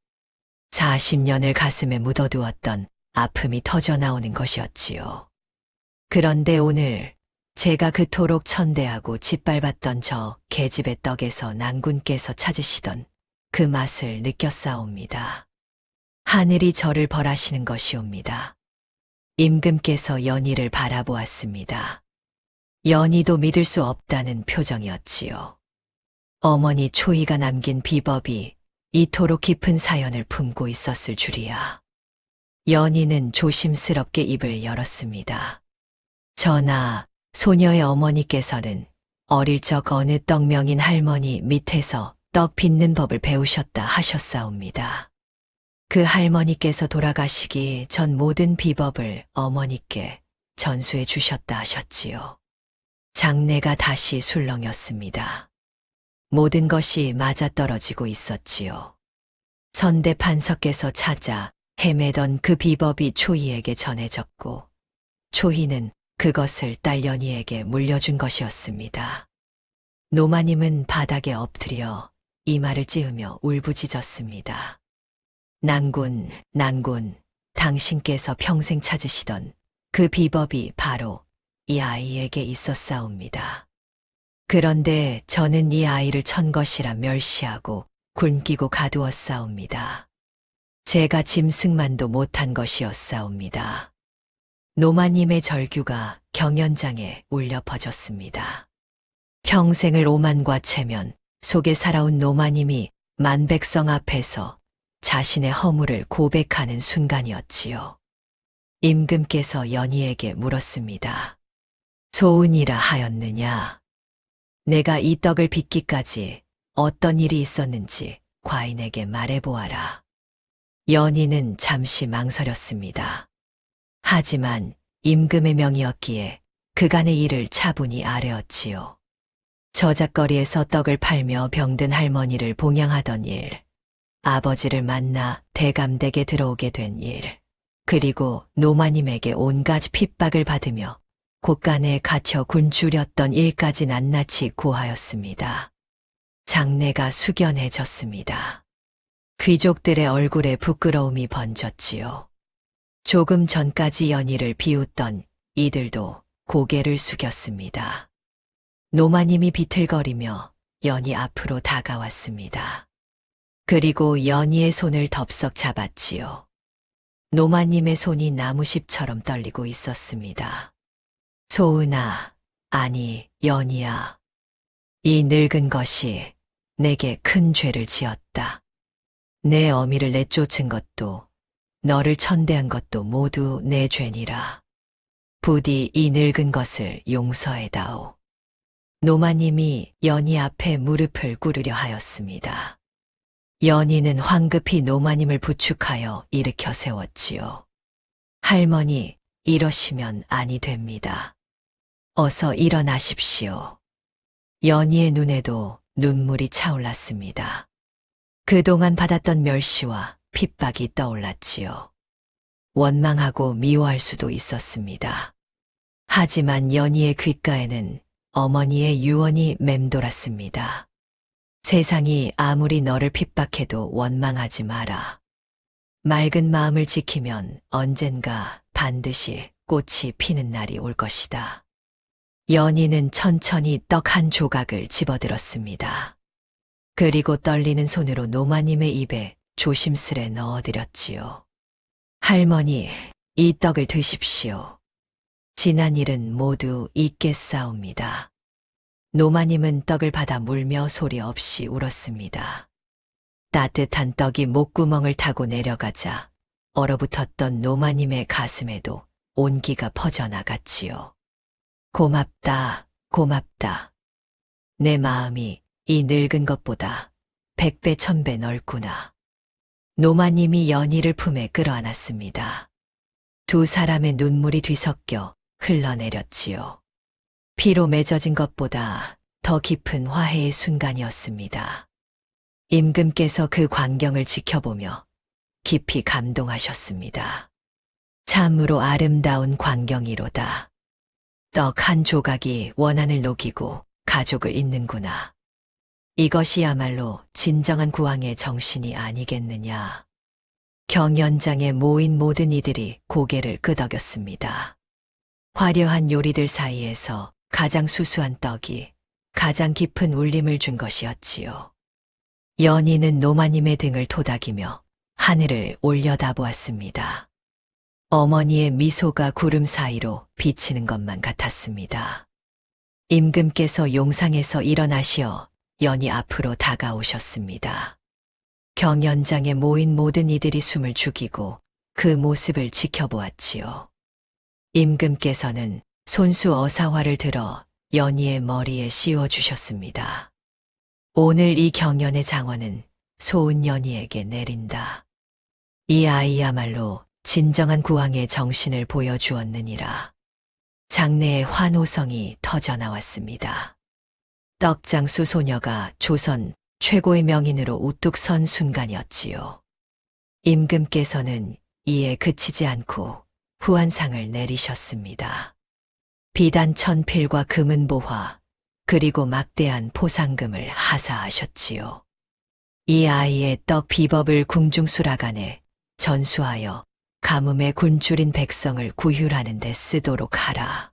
40년을 가슴에 묻어두었던 아픔이 터져나오는 것이었지요. 그런데 오늘 제가 그토록 천대하고 짓밟았던 저 계집의 떡에서 난군께서 찾으시던 그 맛을 느꼈사옵니다. 하늘이 저를 벌하시는 것이옵니다. 임금께서 연희를 바라보았습니다. 연희도 믿을 수 없다는 표정이었지요. 어머니 초희가 남긴 비법이 이토록 깊은 사연을 품고 있었을 줄이야. 연희는 조심스럽게 입을 열었습니다. 전하, 소녀의 어머니께서는 어릴 적 어느 떡명인 할머니 밑에서 떡 빚는 법을 배우셨다 하셨사옵니다. 그 할머니께서 돌아가시기 전 모든 비법을 어머니께 전수해 주셨다 하셨지요. 장내가 다시 술렁였습니다. 모든 것이 맞아떨어지고 있었지요. 선대 판서께서 찾아 헤매던 그 비법이 초희에게 전해졌고 초희는 그것을 딸 연희에게 물려준 것이었습니다. 노마님은 바닥에 엎드려 이마를 찌으며 울부짖었습니다. 난군, 난군, 당신께서 평생 찾으시던 그 비법이 바로 이 아이에게 있었사옵니다. 그런데 저는 이 아이를 천 것이라 멸시하고 굶기고 가두었사옵니다. 제가 짐승만도 못한 것이었사옵니다. 노마님의 절규가 경연장에 울려 퍼졌습니다. 평생을 오만과 체면 속에 살아온 노마님이 만백성 앞에서 자신의 허물을 고백하는 순간이었지요. 임금께서 연희에게 물었습니다. 소은이라 하였느냐? 내가 이 떡을 빚기까지 어떤 일이 있었는지 과인에게 말해보아라. 연희는 잠시 망설였습니다. 하지만 임금의 명이었기에 그간의 일을 차분히 아뢰었지요. 저작거리에서 떡을 팔며 병든 할머니를 봉양하던 일, 아버지를 만나 대감댁에 들어오게 된 일, 그리고 노마님에게 온갖 핍박을 받으며 곳간에 갇혀 굶주렸던 일까지 낱낱이 고하였습니다. 장내가 숙연해졌습니다. 귀족들의 얼굴에 부끄러움이 번졌지요. 조금 전까지 연희를 비웃던 이들도 고개를 숙였습니다. 노마님이 비틀거리며 연희 앞으로 다가왔습니다. 그리고 연희의 손을 덥석 잡았지요. 노마님의 손이 나무십처럼 떨리고 있었습니다. 소은아, 아니, 연희야. 이 늙은 것이 내게 큰 죄를 지었다. 내 어미를 내쫓은 것도 너를 천대한 것도 모두 내 죄니라. 부디 이 늙은 것을 용서해다오. 노마님이 연희 앞에 무릎을 꿇으려 하였습니다. 연희는 황급히 노마님을 부축하여 일으켜 세웠지요. 할머니, 이러시면 아니 됩니다. 어서 일어나십시오. 연희의 눈에도 눈물이 차올랐습니다. 그동안 받았던 멸시와 핍박이 떠올랐지요. 원망하고 미워할 수도 있었습니다. 하지만 연희의 귓가에는 어머니의 유언이 맴돌았습니다. 세상이 아무리 너를 핍박해도 원망하지 마라. 맑은 마음을 지키면 언젠가 반드시 꽃이 피는 날이 올 것이다. 연희는 천천히 떡 한 조각을 집어들었습니다. 그리고 떨리는 손으로 노마님의 입에 조심스레 넣어드렸지요. 할머니, 이 떡을 드십시오. 지난 일은 모두 잊겠사옵니다. 노마님은 떡을 받아 물며 소리 없이 울었습니다. 따뜻한 떡이 목구멍을 타고 내려가자 얼어붙었던 노마님의 가슴에도 온기가 퍼져나갔지요. 고맙다, 고맙다. 내 마음이 이 늙은 것보다 100배, 1000배 넓구나. 노마님이 연희를 품에 끌어안았습니다. 두 사람의 눈물이 뒤섞여 흘러내렸지요. 피로 맺어진 것보다 더 깊은 화해의 순간이었습니다. 임금께서 그 광경을 지켜보며 깊이 감동하셨습니다. 참으로 아름다운 광경이로다. 떡 한 조각이 원한을 녹이고 가족을 잇는구나. 이것이야말로 진정한 구왕의 정신이 아니겠느냐. 경연장에 모인 모든 이들이 고개를 끄덕였습니다. 화려한 요리들 사이에서 가장 수수한 떡이 가장 깊은 울림을 준 것이었지요. 연희는 노마님의 등을 토닥이며 하늘을 올려다보았습니다. 어머니의 미소가 구름 사이로 비치는 것만 같았습니다. 임금께서 용상에서 일어나시어 연희 앞으로 다가오셨습니다. 경연장에 모인 모든 이들이 숨을 죽이고 그 모습을 지켜보았지요. 임금께서는 손수 어사화를 들어 연희의 머리에 씌워주셨습니다. 오늘 이 경연의 장원은 소은 연희에게 내린다. 이 아이야말로 진정한 구왕의 정신을 보여주었느니라. 장내에 환호성이 터져나왔습니다. 떡장수 소녀가 조선 최고의 명인으로 우뚝 선 순간이었지요. 임금께서는 이에 그치지 않고 후한상을 내리셨습니다. 비단 천필과 금은 보화, 그리고 막대한 포상금을 하사하셨지요. 이 아이의 떡 비법을 궁중수락안에 전수하여 가뭄에 굶주린 백성을 구휼하는 데 쓰도록 하라.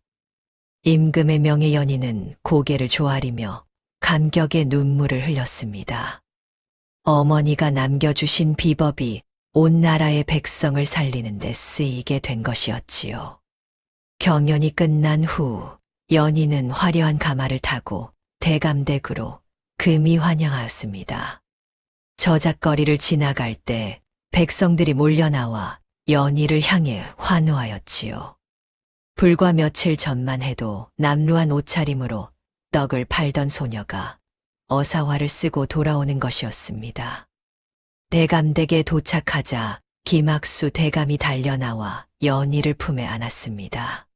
임금의 명예 연희는 고개를 조아리며 감격의 눈물을 흘렸습니다. 어머니가 남겨주신 비법이 온 나라의 백성을 살리는 데 쓰이게 된 것이었지요. 경연이 끝난 후 연희는 화려한 가마를 타고 대감댁으로 금이 환영하였습니다. 저작거리를 지나갈 때 백성들이 몰려나와 연희를 향해 환호하였지요. 불과 며칠 전만 해도 남루한 옷차림으로 떡을 팔던 소녀가 어사화를 쓰고 돌아오는 것이었습니다. 대감댁에 도착하자 김학수 대감이 달려나와 연희를 품에 안았습니다.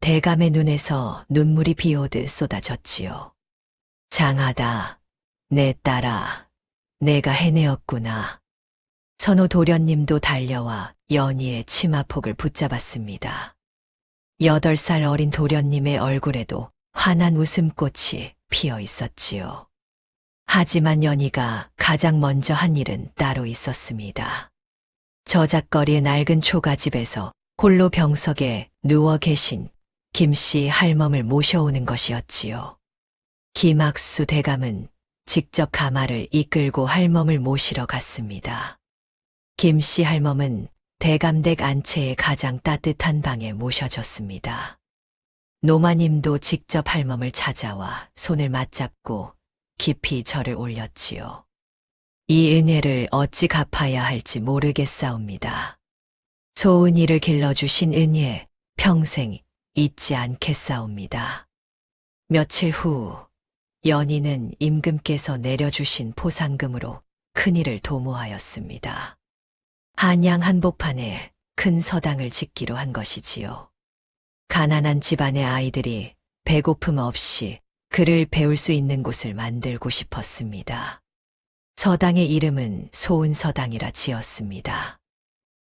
대감의 눈에서 눈물이 비오듯 쏟아졌지요. 장하다, 내 딸아, 내가 해내었구나. 선호 도련님도 달려와 연희의 치마폭을 붙잡았습니다. 8살 어린 도련님의 얼굴에도 환한 웃음꽃이 피어 있었지요. 하지만 연희가 가장 먼저 한 일은 따로 있었습니다. 저작거리의 낡은 초가집에서 홀로 병석에 누워 계신 김씨 할멈을 모셔오는 것이었지요. 김학수 대감은 직접 가마를 이끌고 할멈을 모시러 갔습니다. 김씨 할멈은 대감댁 안채의 가장 따뜻한 방에 모셔졌습니다. 노마님도 직접 할멈을 찾아와 손을 맞잡고 깊이 절을 올렸지요. 이 은혜를 어찌 갚아야 할지 모르겠사옵니다. 소은이를 길러주신 은혜 평생 잊지 않겠사옵니다. 며칠 후 연희는 임금께서 내려주신 포상금으로 큰일을 도모하였습니다. 한양 한복판에 큰 서당을 짓기로 한 것이지요. 가난한 집안의 아이들이 배고픔 없이 글을 배울 수 있는 곳을 만들고 싶었습니다. 서당의 이름은 소은서당이라 지었습니다.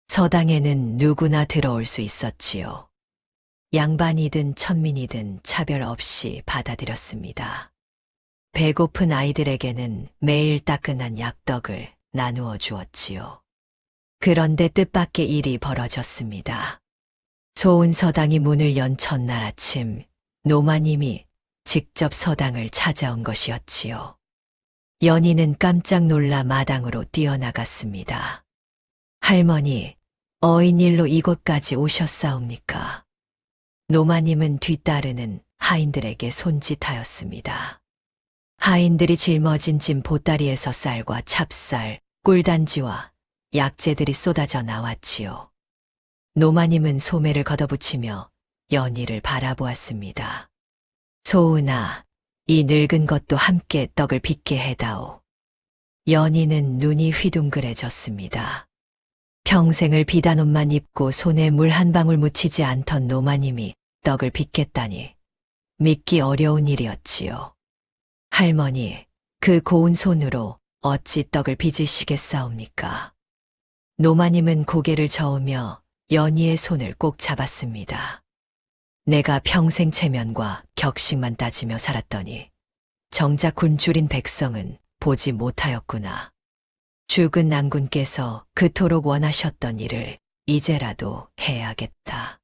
서당에는 누구나 들어올 수 있었지요. 양반이든 천민이든 차별 없이 받아들였습니다. 배고픈 아이들에게는 매일 따끈한 약떡을 나누어 주었지요. 그런데 뜻밖의 일이 벌어졌습니다. 소은서당이 문을 연 첫날 아침, 노마님이 직접 서당을 찾아온 것이었지요. 연희는 깜짝 놀라 마당으로 뛰어나갔습니다. 할머니, 어인일로 이곳까지 오셨사옵니까? 노마님은 뒤따르는 하인들에게 손짓하였습니다. 하인들이 짊어진 짐 보따리에서 쌀과 찹쌀, 꿀단지와 약재들이 쏟아져 나왔지요. 노마님은 소매를 걷어붙이며 연희를 바라보았습니다. 소은아, 이 늙은 것도 함께 떡을 빚게 해다오. 연희는 눈이 휘둥그레졌습니다. 평생을 비단 옷만 입고 손에 물 한 방울 묻히지 않던 노마님이 떡을 빚겠다니 믿기 어려운 일이었지요. 할머니, 그 고운 손으로 어찌 떡을 빚으시겠사옵니까? 노마님은 고개를 저으며 연희의 손을 꼭 잡았습니다. 내가 평생 체면과 격식만 따지며 살았더니 정작 굶주린 백성은 보지 못하였구나. 죽은 낭군께서 그토록 원하셨던 일을 이제라도 해야겠다.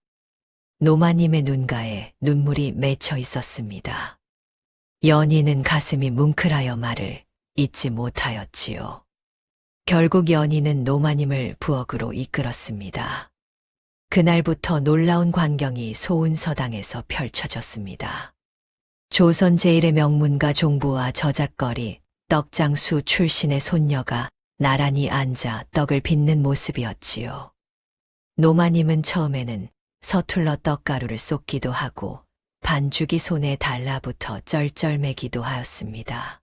노마님의 눈가에 눈물이 맺혀 있었습니다. 연희는 가슴이 뭉클하여 말을 잇지 못하였지요. 결국 연희는 노마님을 부엌으로 이끌었습니다. 그날부터 놀라운 광경이 소은서당에서 펼쳐졌습니다. 조선 제1의 명문가 종부와 저작거리, 떡장수 출신의 손녀가 나란히 앉아 떡을 빚는 모습이었지요. 노마님은 처음에는 서툴러 떡가루를 쏟기도 하고 반죽이 손에 달라붙어 쩔쩔매기도 하였습니다.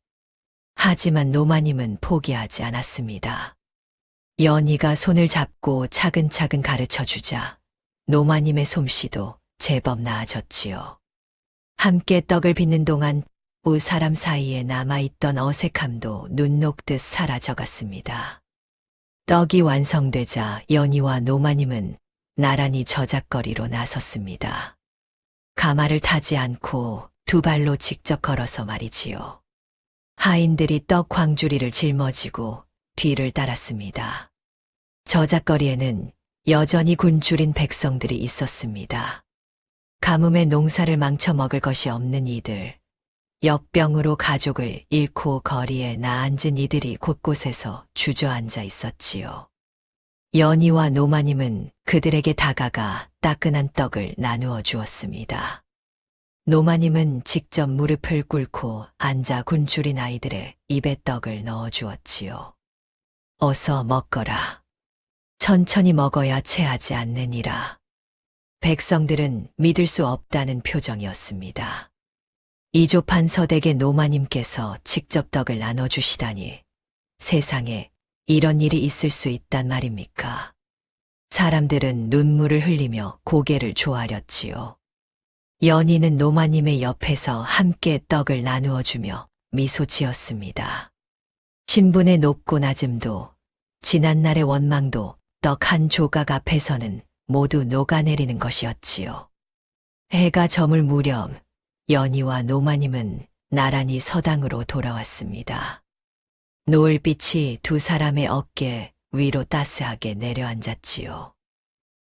하지만 노마님은 포기하지 않았습니다. 연희가 손을 잡고 차근차근 가르쳐주자 노마님의 솜씨도 제법 나아졌지요. 함께 떡을 빚는 동안 두 사람 사이에 남아있던 어색함도 눈 녹듯 사라져갔습니다. 떡이 완성되자 연희와 노마님은 나란히 저작거리로 나섰습니다. 가마를 타지 않고 두 발로 직접 걸어서 말이지요. 하인들이 떡 광주리를 짊어지고 뒤를 따랐습니다. 저작거리에는 여전히 굶주린 백성들이 있었습니다. 가뭄에 농사를 망쳐먹을 것이 없는 이들, 역병으로 가족을 잃고 거리에 나앉은 이들이 곳곳에서 주저앉아 있었지요. 연희와 노마님은 그들에게 다가가 따끈한 떡을 나누어 주었습니다. 노마님은 직접 무릎을 꿇고 앉아 굶주린 아이들의 입에 떡을 넣어 주었지요. 어서 먹거라. 천천히 먹어야 체하지 않느니라. 백성들은 믿을 수 없다는 표정이었습니다. 이조판 서댁의 노마님께서 직접 떡을 나눠주시다니 세상에 이런 일이 있을 수 있단 말입니까? 사람들은 눈물을 흘리며 고개를 조아렸지요. 연희는 노마님의 옆에서 함께 떡을 나누어 주며 미소 지었습니다. 신분의 높고 낮음도 지난날의 원망도 떡 한 조각 앞에서는 모두 녹아내리는 것이었지요. 해가 저물 무렵 연희와 노마님은 나란히 서당으로 돌아왔습니다. 노을빛이 두 사람의 어깨 위로 따스하게 내려앉았지요.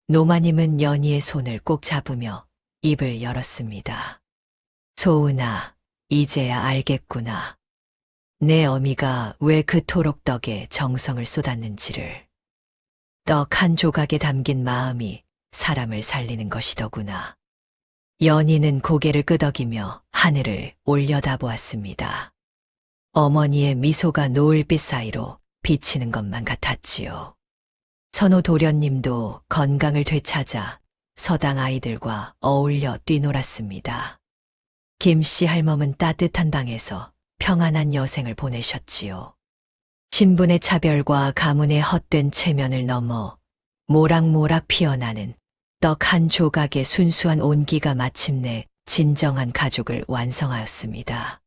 노마님은 연희의 손을 꼭 잡으며 입을 열었습니다. 소은아, 이제야 알겠구나. 내 어미가 왜 그토록 떡에 정성을 쏟았는지를. 떡 한 조각에 담긴 마음이 사람을 살리는 것이더구나. 연희는 고개를 끄덕이며 하늘을 올려다보았습니다. 어머니의 미소가 노을빛 사이로 비치는 것만 같았지요. 선호 도련님도 건강을 되찾아 서당 아이들과 어울려 뛰놀았습니다. 김씨 할멈은 따뜻한 방에서 평안한 여생을 보내셨지요. 신분의 차별과 가문의 헛된 체면을 넘어 모락모락 피어나는 떡 한 조각의 순수한 온기가 마침내 진정한 가족을 완성하였습니다.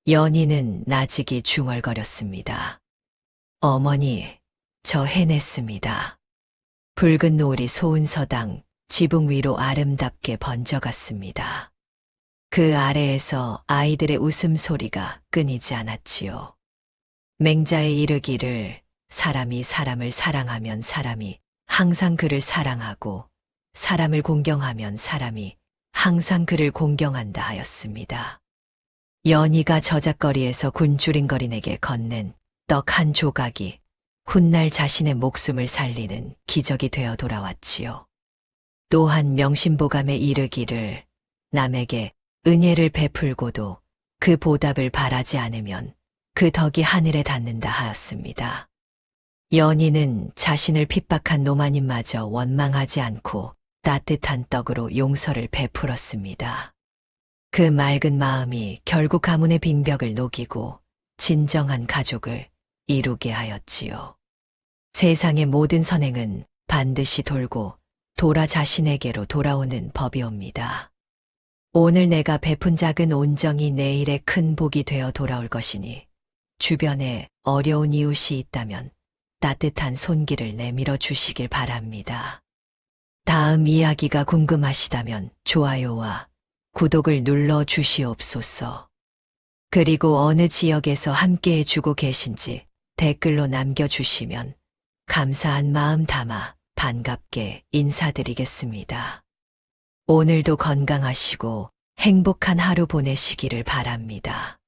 연희는 나직이 중얼거렸습니다. 어머니, 저 해냈습니다. 붉은 노을이 소은서당 지붕 위로 아름답게 번져갔습니다. 그 아래에서 아이들의 웃음소리가 끊이지 않았지요. 맹자의 이르기를 사람이 사람을 사랑하면 사람이 항상 그를 사랑하고 사람을 공경하면 사람이 항상 그를 공경한다 하였습니다. 연희가 저작거리에서 굶주린거린에게 건넨 떡 한 조각이 훗날 자신의 목숨을 살리는 기적이 되어 돌아왔지요. 또한 명심보감에 이르기를 남에게 은혜를 베풀고도 그 보답을 바라지 않으면 그 덕이 하늘에 닿는다 하였습니다. 연희는 자신을 핍박한 노마님마저 원망하지 않고 따뜻한 떡으로 용서를 베풀었습니다. 그 맑은 마음이 결국 가문의 빈벽을 녹이고 진정한 가족을 이루게 하였지요. 세상의 모든 선행은 반드시 돌고 돌아 자신에게로 돌아오는 법이옵니다. 오늘 내가 베푼 작은 온정이 내일의 큰 복이 되어 돌아올 것이니 주변에 어려운 이웃이 있다면 따뜻한 손길을 내밀어 주시길 바랍니다. 다음 이야기가 궁금하시다면 좋아요와 구독을 눌러 주시옵소서. 그리고 어느 지역에서 함께 해주고 계신지 댓글로 남겨주시면 감사한 마음 담아 반갑게 인사드리겠습니다. 오늘도 건강하시고 행복한 하루 보내시기를 바랍니다.